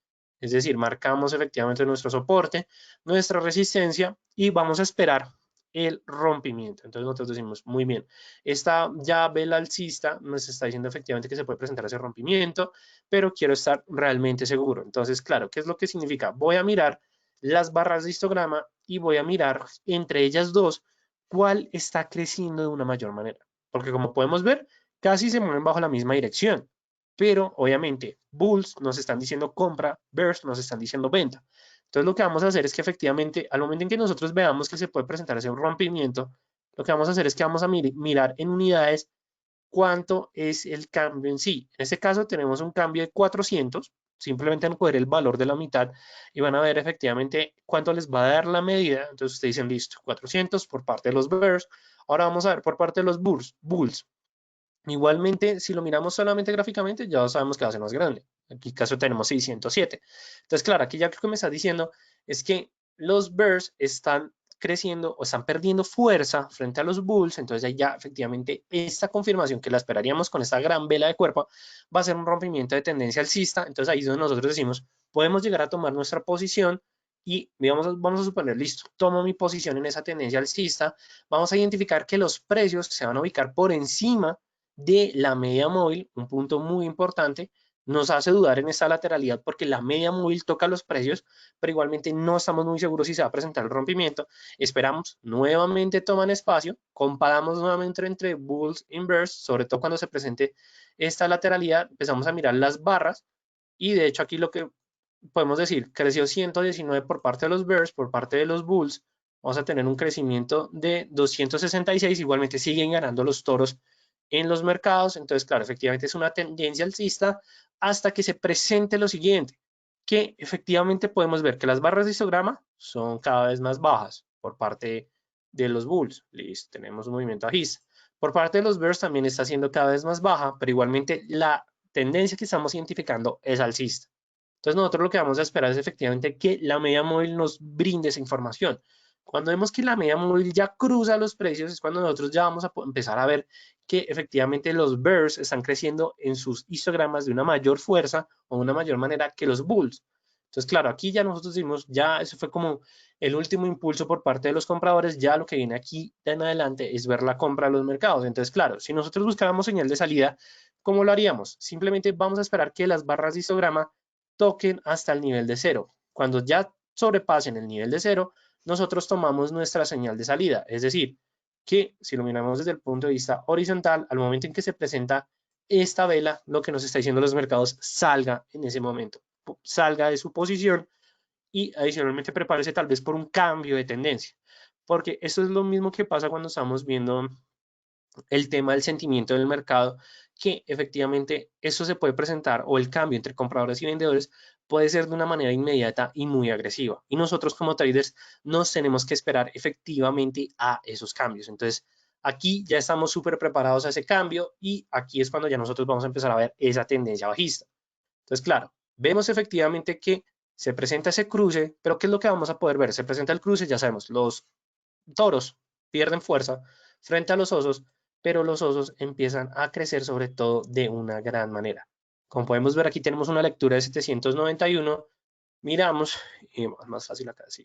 Es decir, marcamos efectivamente nuestro soporte, nuestra resistencia y vamos a esperar el rompimiento. Entonces nosotros decimos, muy bien, esta ya vela alcista nos está diciendo efectivamente que se puede presentar ese rompimiento, pero quiero estar realmente seguro. Entonces, claro, ¿qué es lo que significa? Voy a mirar las barras de histograma y voy a mirar entre ellas dos cuál está creciendo de una mayor manera. Porque como podemos ver, casi se mueven bajo la misma dirección pero obviamente bulls nos están diciendo compra, bears nos están diciendo venta. Entonces lo que vamos a hacer es que efectivamente al momento en que nosotros veamos que se puede presentar ese rompimiento, lo que vamos a hacer es que vamos a mirar en unidades cuánto es el cambio en sí. En este caso tenemos un cambio de 400, simplemente van a coger el valor de la mitad y van a ver efectivamente cuánto les va a dar la medida. Entonces ustedes dicen, listo, 400 por parte de los bears. Ahora vamos a ver por parte de los bulls. Igualmente, si lo miramos solamente gráficamente, ya sabemos que va a ser más grande. Aquí en caso tenemos 607. Entonces, claro, aquí ya lo que me está diciendo es que los bears están creciendo o están perdiendo fuerza frente a los bulls. Entonces, ahí ya efectivamente esta confirmación que la esperaríamos con esta gran vela de cuerpo va a ser un rompimiento de tendencia alcista. Entonces, ahí es donde nosotros decimos, podemos llegar a tomar nuestra posición y digamos, vamos a suponer, listo, tomo mi posición en esa tendencia alcista. Vamos a identificar que los precios se van a ubicar por encima de la media móvil, un punto muy importante, nos hace dudar en esta lateralidad porque la media móvil toca los precios, pero igualmente no estamos muy seguros si se va a presentar el rompimiento. Esperamos, nuevamente toman espacio, comparamos nuevamente entre bulls y bears, sobre todo cuando se presente esta lateralidad, empezamos a mirar las barras y de hecho aquí lo que podemos decir, creció 119 por parte de los bears, por parte de los bulls, vamos a tener un crecimiento de 266, igualmente siguen ganando los toros en los mercados. Entonces, claro, efectivamente es una tendencia alcista hasta que se presente lo siguiente, que efectivamente podemos ver que las barras de histograma son cada vez más bajas por parte de los bulls. Listo, tenemos un movimiento bajista. Por parte de los bears también está siendo cada vez más baja, pero igualmente la tendencia que estamos identificando es alcista. Entonces nosotros lo que vamos a esperar es efectivamente que la media móvil nos brinde esa información. Cuando vemos que la media móvil ya cruza los precios es cuando nosotros ya vamos a empezar a ver que efectivamente los bears están creciendo en sus histogramas de una mayor fuerza o de una mayor manera que los bulls. Entonces, claro, aquí ya nosotros decimos, ya eso fue como el último impulso por parte de los compradores, ya lo que viene aquí de en adelante es ver la compra de los mercados. Entonces, claro, si nosotros buscáramos señal de salida, ¿cómo lo haríamos? Simplemente vamos a esperar que las barras de histograma toquen hasta el nivel de cero. Cuando ya sobrepasen el nivel de cero, nosotros tomamos nuestra señal de salida. Es decir, que si lo miramos desde el punto de vista horizontal, al momento en que se presenta esta vela, lo que nos está diciendo los mercados, salga en ese momento, salga de su posición y adicionalmente prepárese tal vez por un cambio de tendencia. Porque esto es lo mismo que pasa cuando estamos viendo el tema del sentimiento del mercado, que efectivamente eso se puede presentar o el cambio entre compradores y vendedores puede ser de una manera inmediata y muy agresiva. Y nosotros como traders nos tenemos que esperar efectivamente a esos cambios. Entonces, aquí ya estamos súper preparados a ese cambio y aquí es cuando ya nosotros vamos a empezar a ver esa tendencia bajista. Entonces, claro, vemos efectivamente que se presenta ese cruce, pero ¿qué es lo que vamos a poder ver? Se presenta el cruce, ya sabemos, los toros pierden fuerza frente a los osos, pero los osos empiezan a crecer sobre todo de una gran manera. Como podemos ver aquí tenemos una lectura de 791, miramos, y más fácil acá, sí.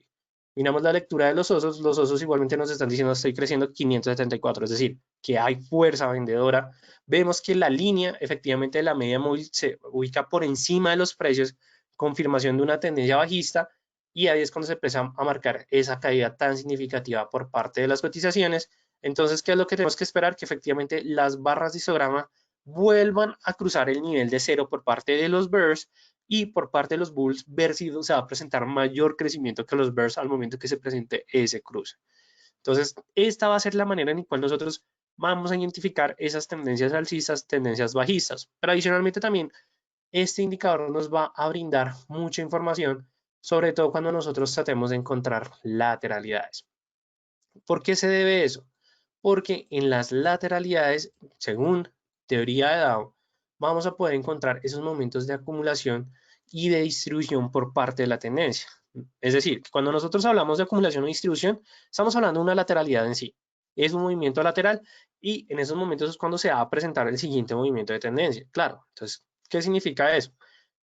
Miramos la lectura de los osos igualmente nos están diciendo estoy creciendo 574, es decir, que hay fuerza vendedora. Vemos que la línea efectivamente de la media móvil se ubica por encima de los precios, confirmación de una tendencia bajista, y ahí es cuando se empieza a marcar esa caída tan significativa por parte de las cotizaciones. Entonces, ¿qué es lo que tenemos que esperar? Que efectivamente las barras de histograma vuelvan a cruzar el nivel de cero por parte de los bears y por parte de los bulls ver si se va a presentar mayor crecimiento que los bears al momento que se presente ese cruce. Entonces, esta va a ser la manera en la cual nosotros vamos a identificar esas tendencias alcistas, tendencias bajistas. Pero adicionalmente también, este indicador nos va a brindar mucha información, sobre todo cuando nosotros tratemos de encontrar lateralidades. ¿Por qué se debe eso? Porque en las lateralidades, según teoría de DAO, vamos a poder encontrar esos momentos de acumulación y de distribución por parte de la tendencia. Es decir, cuando nosotros hablamos de acumulación o distribución, estamos hablando de una lateralidad en sí. Es un movimiento lateral y en esos momentos es cuando se va a presentar el siguiente movimiento de tendencia. Claro, entonces, ¿qué significa eso?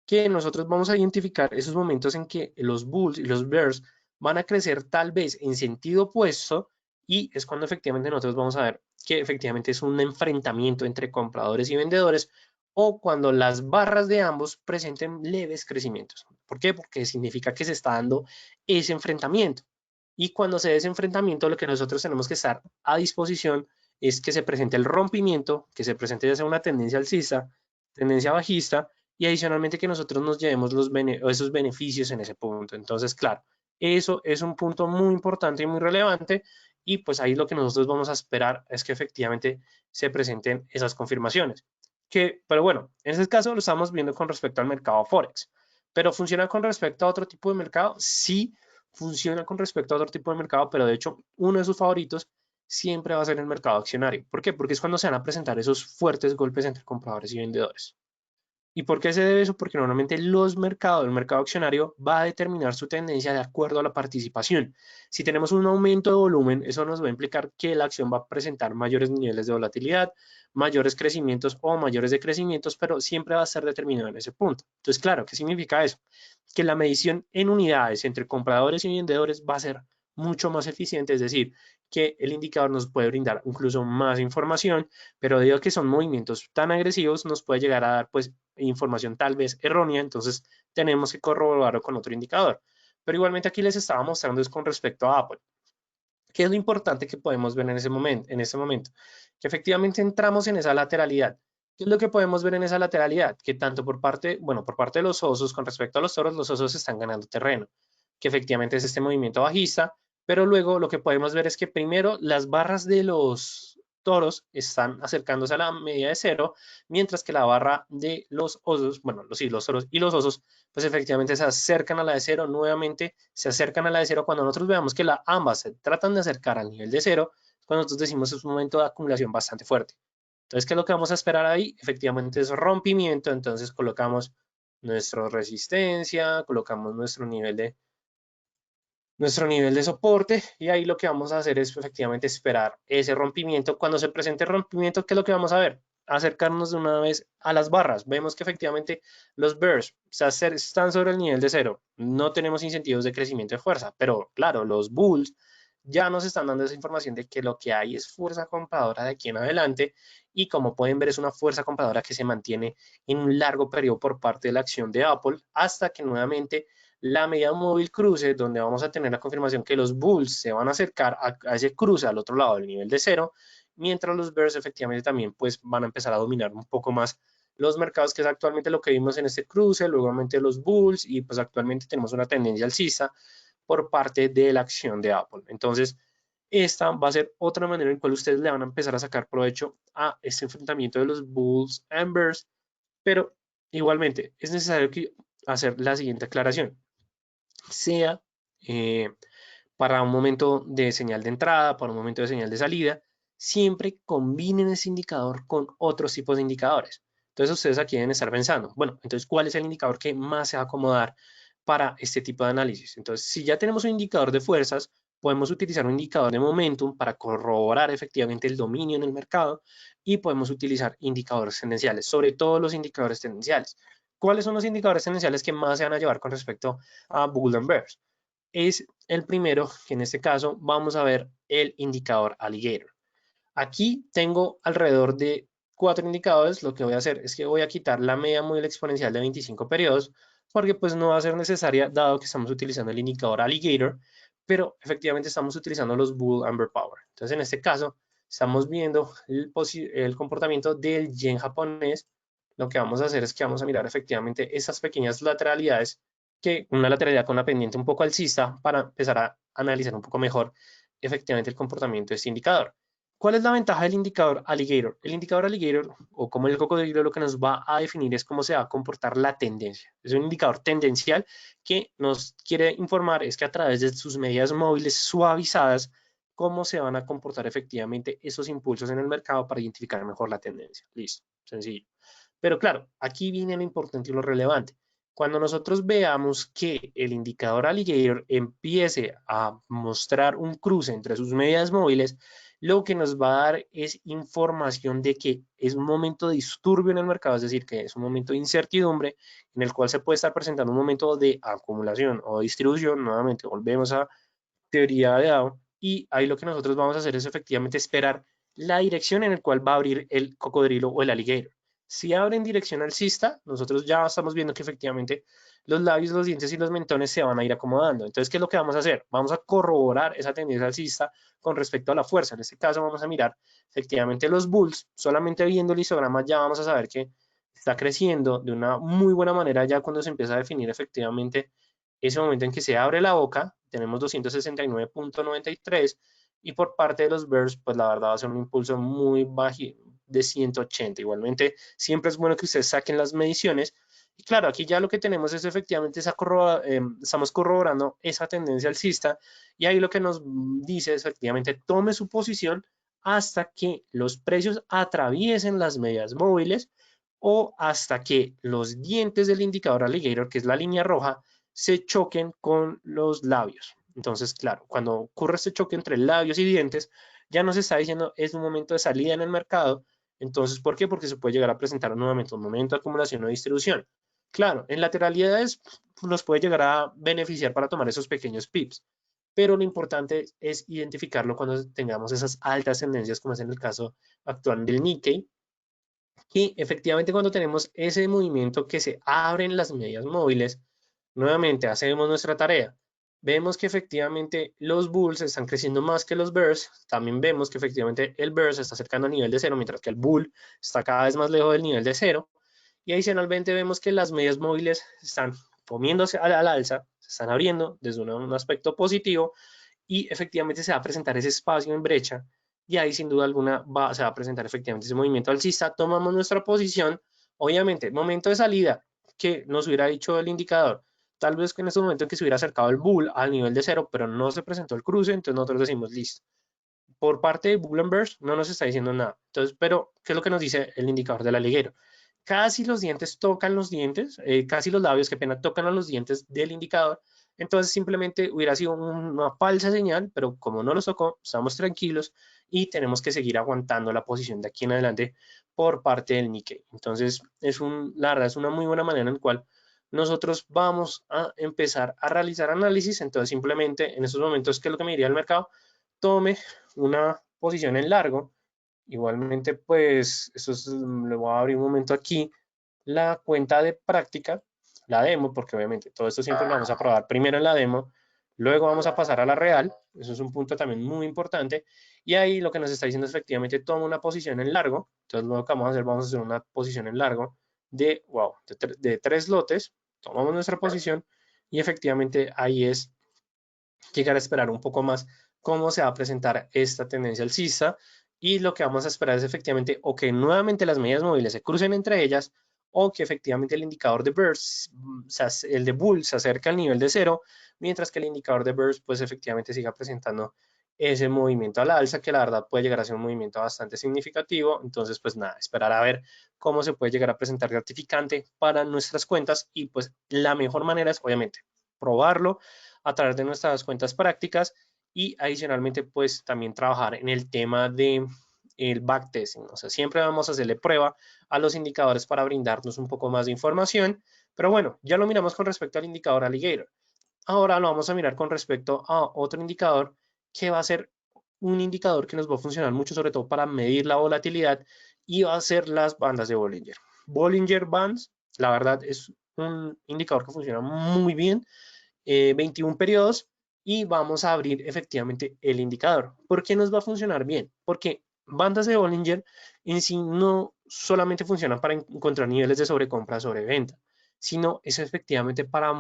Que nosotros vamos a identificar esos momentos en que los bulls y los bears van a crecer tal vez en sentido opuesto y es cuando efectivamente nosotros vamos a ver que efectivamente es un enfrentamiento entre compradores y vendedores o cuando las barras de ambos presenten leves crecimientos. ¿Por qué? Porque significa que se está dando ese enfrentamiento. Y cuando se dé ese enfrentamiento, lo que nosotros tenemos que estar a disposición es que se presente el rompimiento, que se presente ya sea una tendencia alcista, tendencia bajista, y adicionalmente que nosotros nos llevemos esos beneficios en ese punto. Entonces, claro, eso es un punto muy importante y muy relevante y pues ahí lo que nosotros vamos a esperar es que efectivamente se presenten esas confirmaciones. pero bueno, en ese caso lo estamos viendo con respecto al mercado Forex. ¿Pero funciona con respecto a otro tipo de mercado? Sí, funciona con respecto a otro tipo de mercado, pero de hecho uno de sus favoritos siempre va a ser el mercado accionario. ¿Por qué? Porque es cuando se van a presentar esos fuertes golpes entre compradores y vendedores. ¿Y por qué se debe eso? Porque normalmente el mercado accionario va a determinar su tendencia de acuerdo a la participación. Si tenemos un aumento de volumen, eso nos va a implicar que la acción va a presentar mayores niveles de volatilidad, mayores crecimientos o mayores decrecimientos, pero siempre va a ser determinado en ese punto. Entonces, claro, ¿qué significa eso? Que la medición en unidades entre compradores y vendedores va a ser mucho más eficiente, es decir, que el indicador nos puede brindar incluso más información, pero debido a que son movimientos tan agresivos, nos puede llegar a dar pues información tal vez errónea, entonces tenemos que corroborarlo con otro indicador. Pero igualmente aquí les estaba mostrando es con respecto a Apple. ¿Qué es lo importante que podemos ver en ese momento? Que efectivamente entramos en esa lateralidad. ¿Qué es lo que podemos ver en esa lateralidad? Que tanto por parte, bueno, por parte de los osos con respecto a los osos están ganando terreno, que efectivamente es este movimiento bajista, pero luego lo que podemos ver es que primero las barras de los toros están acercándose a la media de cero, mientras que la barra de los osos, bueno, sí, los toros y los osos, pues efectivamente se acercan a la de cero, nuevamente se acercan a la de cero. Cuando nosotros veamos que ambas se tratan de acercar al nivel de cero, cuando nosotros decimos es un momento de acumulación bastante fuerte. Entonces, ¿qué es lo que vamos a esperar ahí? Efectivamente es rompimiento, entonces colocamos nuestra resistencia, colocamos nuestro nivel de soporte y ahí lo que vamos a hacer es efectivamente esperar ese rompimiento. Cuando se presente el rompimiento, ¿qué es lo que vamos a ver? Acercarnos de una vez a las barras. Vemos que efectivamente los bears están sobre el nivel de cero. No tenemos incentivos de crecimiento de fuerza, pero claro, los bulls ya nos están dando esa información de que lo que hay es fuerza compradora de aquí en adelante y como pueden ver es una fuerza compradora que se mantiene en un largo periodo por parte de la acción de Apple hasta que nuevamente la media móvil cruce, donde vamos a tener la confirmación que los bulls se van a acercar a ese cruce al otro lado del nivel de cero, mientras los bears efectivamente también pues van a empezar a dominar un poco más los mercados, que es actualmente lo que vimos en este cruce, luego los bulls y pues actualmente tenemos una tendencia alcista por parte de la acción de Apple. Entonces, esta va a ser otra manera en la cual ustedes le van a empezar a sacar provecho a este enfrentamiento de los bulls and bears, pero igualmente es necesario hacer la siguiente aclaración sea eh, para un momento de señal de entrada, para un momento de señal de salida, siempre combinen ese indicador con otros tipos de indicadores. Entonces ustedes aquí deben estar pensando, bueno, entonces, ¿cuál es el indicador que más se va a acomodar para este tipo de análisis? Entonces, si ya tenemos un indicador de fuerzas, podemos utilizar un indicador de momentum para corroborar efectivamente el dominio en el mercado y podemos utilizar indicadores tendenciales, sobre todo los indicadores tendenciales. ¿Cuáles son los indicadores tendenciales que más se van a llevar con respecto a Bull and Bears? Es el primero, que en este caso vamos a ver el indicador Alligator. Aquí tengo alrededor de 4 indicadores. Lo que voy a hacer es que voy a quitar la media móvil exponencial de 25 periodos, porque pues no va a ser necesaria dado que estamos utilizando el indicador Alligator, pero efectivamente estamos utilizando los Bull and Bear Power. Entonces en este caso estamos viendo el comportamiento del yen japonés. Lo que vamos a hacer es que vamos a mirar efectivamente esas pequeñas lateralidades, que una lateralidad con una pendiente un poco alcista para empezar a analizar un poco mejor efectivamente el comportamiento de este indicador. ¿Cuál es la ventaja del indicador Alligator? El indicador Alligator, o como el cocodrilo, lo que nos va a definir es cómo se va a comportar la tendencia. Es un indicador tendencial que nos quiere informar es que a través de sus medidas móviles suavizadas, cómo se van a comportar efectivamente esos impulsos en el mercado para identificar mejor la tendencia. Listo, sencillo. Pero claro, aquí viene lo importante y lo relevante. Cuando nosotros veamos que el indicador Alligator empiece a mostrar un cruce entre sus medidas móviles, lo que nos va a dar es información de que es un momento de disturbio en el mercado, es decir, que es un momento de incertidumbre en el cual se puede estar presentando un momento de acumulación o distribución. Nuevamente, volvemos a teoría de Dow y ahí lo que nosotros vamos a hacer es efectivamente esperar la dirección en la cual va a abrir el cocodrilo o el alligator. Si abre en dirección alcista, nosotros ya estamos viendo que efectivamente los labios, los dientes y los mentones se van a ir acomodando. Entonces, ¿qué es lo que vamos a hacer? Vamos a corroborar esa tendencia alcista con respecto a la fuerza. En este caso vamos a mirar efectivamente los bulls. Solamente viendo el histograma ya vamos a saber que está creciendo de una muy buena manera ya cuando se empieza a definir efectivamente ese momento en que se abre la boca. Tenemos 269.93 y por parte de los bears, pues la verdad va a ser un impulso muy bajo, de 180. Igualmente, siempre es bueno que ustedes saquen las mediciones. Y claro, aquí ya lo que tenemos es efectivamente estamos corroborando esa tendencia alcista y ahí lo que nos dice es efectivamente tome su posición hasta que los precios atraviesen las medias móviles o hasta que los dientes del indicador alligator, que es la línea roja, se choquen con los labios. Entonces, claro, cuando ocurre este choque entre labios y dientes, ya nos está diciendo es un momento de salida en el mercado. Entonces, ¿por qué? Porque se puede llegar a presentar nuevamente un momento de acumulación o distribución. Claro, en lateralidades nos puede llegar a beneficiar para tomar esos pequeños pips, pero lo importante es identificarlo cuando tengamos esas altas tendencias, como es en el caso actual del Nikkei, que efectivamente cuando tenemos ese movimiento que se abren las medias móviles, nuevamente hacemos nuestra tarea. Vemos que efectivamente los bulls están creciendo más que los bears. También vemos que efectivamente el bear se está acercando al nivel de cero, mientras que el bull está cada vez más lejos del nivel de cero. Y adicionalmente vemos que las medias móviles están comiéndose al alza, se están abriendo desde un aspecto positivo y efectivamente se va a presentar ese espacio en brecha y ahí sin duda alguna se va a presentar efectivamente ese movimiento alcista. Tomamos nuestra posición, obviamente, momento de salida que nos hubiera dicho el indicador, tal vez que en este momento en que se hubiera acercado el bull al nivel de cero, pero no se presentó el cruce, entonces nosotros decimos listo. Por parte de Bull and Bears no nos está diciendo nada. Entonces, pero, ¿qué es lo que nos dice el indicador del aliguero? Casi los dientes tocan los dientes, casi los labios, que pena, tocan a los dientes del indicador. Entonces, simplemente hubiera sido una falsa señal, pero como no los tocó, estamos tranquilos y tenemos que seguir aguantando la posición de aquí en adelante por parte del Nikkei. Entonces, la verdad, es una muy buena manera en la cual nosotros vamos a empezar a realizar análisis. Entonces, simplemente en estos momentos, ¿qué es lo que me diría el mercado? Tome una posición en largo. Igualmente, pues, le voy a abrir un momento aquí la cuenta de práctica, la demo, porque obviamente todo esto siempre lo vamos a probar primero en la demo, luego vamos a pasar a la real, eso es un punto también muy importante, y ahí lo que nos está diciendo es efectivamente toma una posición en largo, entonces lo que vamos a hacer una posición en largo de 3 lotes, tomamos nuestra posición y efectivamente ahí es llegar a esperar un poco más cómo se va a presentar esta tendencia alcista y lo que vamos a esperar es efectivamente o que nuevamente las medias móviles se crucen entre ellas o que efectivamente el indicador de Bears, el de Bull, se acerca al nivel de cero, mientras que el indicador de Bears pues efectivamente siga presentando ese movimiento a la alza que la verdad puede llegar a ser un movimiento bastante significativo. Entonces pues nada, esperar a ver cómo se puede llegar a presentar gratificante para nuestras cuentas y pues la mejor manera es obviamente probarlo a través de nuestras cuentas prácticas y adicionalmente pues también trabajar en el tema de el backtesting, o sea, siempre vamos a hacerle prueba a los indicadores para brindarnos un poco más de información, pero bueno, ya lo miramos con respecto al indicador alligator. Ahora lo vamos a mirar con respecto a otro indicador que va a ser un indicador que nos va a funcionar mucho, sobre todo para medir la volatilidad y va a ser las bandas de Bollinger. Bollinger Bands, la verdad es un indicador que funciona muy bien 21 periodos y vamos a abrir efectivamente el indicador. ¿Por qué nos va a funcionar bien? Porque bandas de Bollinger en sí no solamente funcionan para encontrar niveles de sobrecompra, sobreventa, sino es efectivamente para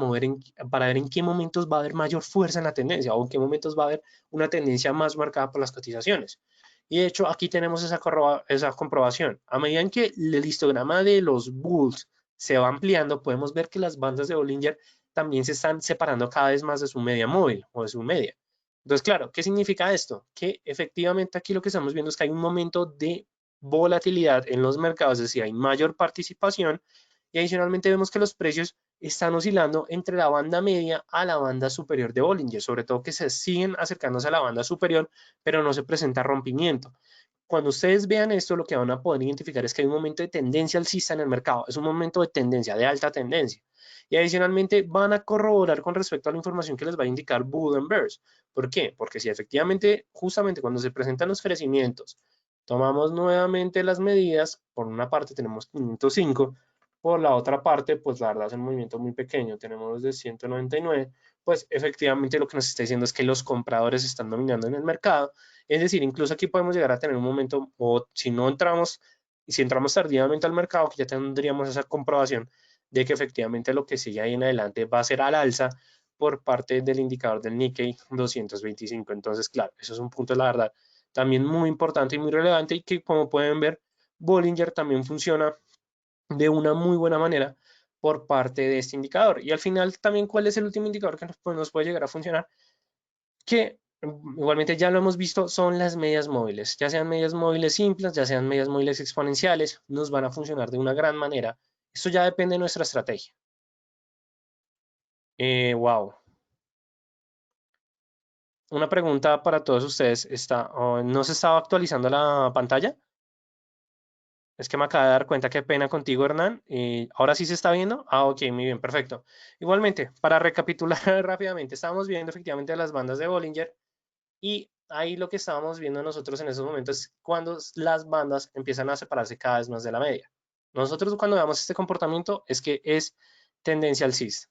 para ver en qué momentos va a haber mayor fuerza en la tendencia o en qué momentos va a haber una tendencia más marcada por las cotizaciones. Y de hecho aquí tenemos esa comprobación. A medida en que el histograma de los bulls se va ampliando, podemos ver que las bandas de Bollinger también se están separando cada vez más de su media móvil o de su media. Entonces, claro, ¿qué significa esto? Que efectivamente aquí lo que estamos viendo es que hay un momento de volatilidad en los mercados, es decir, hay mayor participación y adicionalmente vemos que los precios están oscilando entre la banda media a la banda superior de Bollinger, sobre todo que se siguen acercándose a la banda superior, pero no se presenta rompimiento. Cuando ustedes vean esto, lo que van a poder identificar es que hay un momento de tendencia alcista en el mercado, es un momento de tendencia, de alta tendencia. Y adicionalmente van a corroborar con respecto a la información que les va a indicar Bull and Bears. ¿Por qué? Porque si efectivamente, justamente cuando se presentan los crecimientos, tomamos nuevamente las medidas, por una parte tenemos 505, por la otra parte, pues la verdad es un movimiento muy pequeño, tenemos de 199, pues efectivamente lo que nos está diciendo es que los compradores están dominando en el mercado, es decir, incluso aquí podemos llegar a tener un momento, o si no entramos, y si entramos tardíamente al mercado, que ya tendríamos esa comprobación de que efectivamente lo que sigue ahí en adelante va a ser al alza por parte del indicador del Nikkei 225. Entonces, claro, eso es un punto, la verdad, también muy importante y muy relevante y que como pueden ver, Bollinger también funciona de una muy buena manera por parte de este indicador. Y al final también, ¿cuál es el último indicador que nos puede llegar a funcionar? Que igualmente ya lo hemos visto, son las medias móviles, ya sean medias móviles simples, ya sean medias móviles exponenciales, nos van a funcionar de una gran manera. Esto ya depende de nuestra estrategia. Wow. Una pregunta para todos ustedes. ¿No se estaba actualizando la pantalla? Es que me acabo de dar cuenta, qué pena contigo, Hernán. ¿Ahora sí se está viendo? Ah, ok, muy bien, perfecto. Igualmente, para recapitular rápidamente, estábamos viendo efectivamente las bandas de Bollinger y ahí lo que estábamos viendo nosotros en esos momentos es cuando las bandas empiezan a separarse cada vez más de la media. Nosotros cuando veamos este comportamiento es que es tendencia alcista.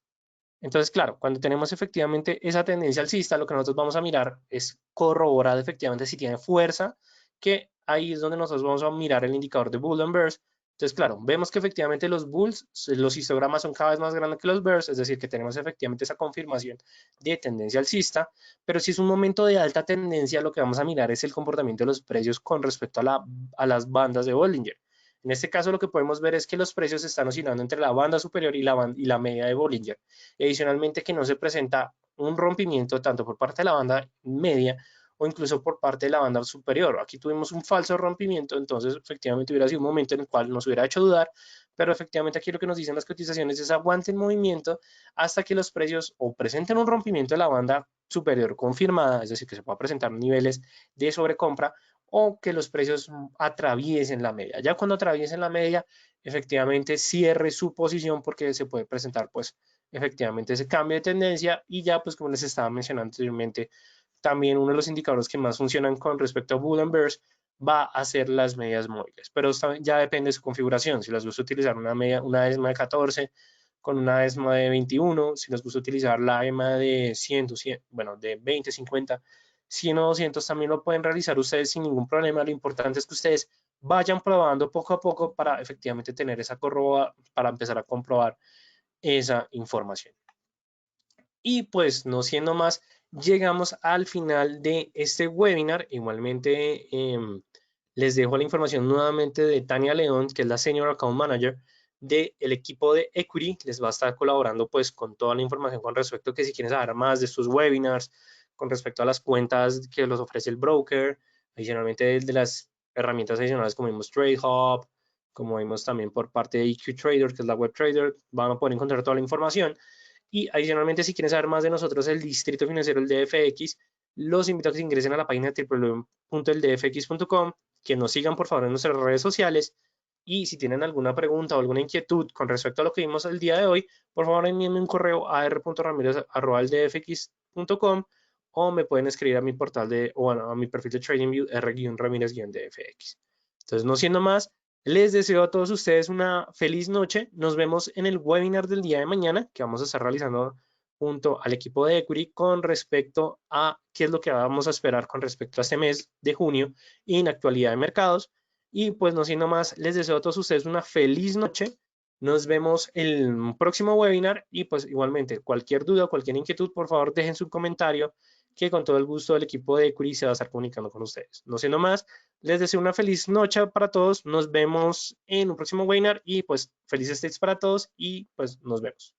Entonces, claro, cuando tenemos efectivamente esa tendencia alcista, lo que nosotros vamos a mirar es corroborar efectivamente si tiene fuerza, que ahí es donde nosotros vamos a mirar el indicador de Bull and Bears. Entonces, claro, vemos que efectivamente los Bulls, los histogramas son cada vez más grandes que los Bears, es decir, que tenemos efectivamente esa confirmación de tendencia alcista, pero si es un momento de alta tendencia, lo que vamos a mirar es el comportamiento de los precios con respecto a las bandas de Bollinger. En este caso, lo que podemos ver es que los precios están oscilando entre la banda superior y la media de Bollinger. Adicionalmente, que no se presenta un rompimiento tanto por parte de la banda media o incluso por parte de la banda superior. Aquí tuvimos un falso rompimiento, entonces efectivamente hubiera sido un momento en el cual nos hubiera hecho dudar, pero efectivamente aquí lo que nos dicen las cotizaciones es aguante el movimiento hasta que los precios o presenten un rompimiento de la banda superior confirmada, es decir, que se pueda presentar niveles de sobrecompra o que los precios atraviesen la media. Ya cuando atraviesen la media, efectivamente cierre su posición porque se puede presentar pues efectivamente ese cambio de tendencia y ya pues como les estaba mencionando anteriormente, también uno de los indicadores que más funcionan con respecto a Bull and Bears va a ser las medias móviles, pero ya depende de su configuración, si les gusta utilizar una ESMA de 14 con una ESMA de 21, si les gusta utilizar la EMA de 100, bueno, de 20, 50, 100 o 200 también lo pueden realizar ustedes sin ningún problema, lo importante es que ustedes vayan probando poco a poco para efectivamente tener esa corroba, para empezar a comprobar esa información. Y pues no siendo más, llegamos al final de este webinar. Igualmente les dejo la información nuevamente de Tania León, que es la Senior Account Manager del equipo de Equity. Les va a estar colaborando pues con toda la información con respecto a que si quieren saber más de estos webinars, con respecto a las cuentas que los ofrece el broker, adicionalmente de las herramientas adicionales como vimos TradeHub, como vimos también por parte de EQ Trader, que es la web trader, van a poder encontrar toda la información. Y adicionalmente, si quieren saber más de nosotros, el Distrito Financiero, el DFX, los invito a que se ingresen a la página www.eldfx.com, que nos sigan por favor en nuestras redes sociales y si tienen alguna pregunta o alguna inquietud con respecto a lo que vimos el día de hoy, por favor envíenme un correo a r.ramirez@eldfx.com o me pueden escribir a mi portal o a mi perfil de TradingView r-ramirez-dfx. Entonces, no siendo más, les deseo a todos ustedes una feliz noche. Nos vemos en el webinar del día de mañana que vamos a estar realizando junto al equipo de Equity con respecto a qué es lo que vamos a esperar con respecto a este mes de junio y en actualidad de mercados. Y pues no siendo más, les deseo a todos ustedes una feliz noche. Nos vemos en el próximo webinar y pues igualmente cualquier duda, cualquier inquietud, por favor dejen su comentario que con todo el gusto el equipo de Equity se va a estar comunicando con ustedes. No siendo más, les deseo una feliz noche para todos. Nos vemos en un próximo webinar y pues felices dates para todos y pues nos vemos.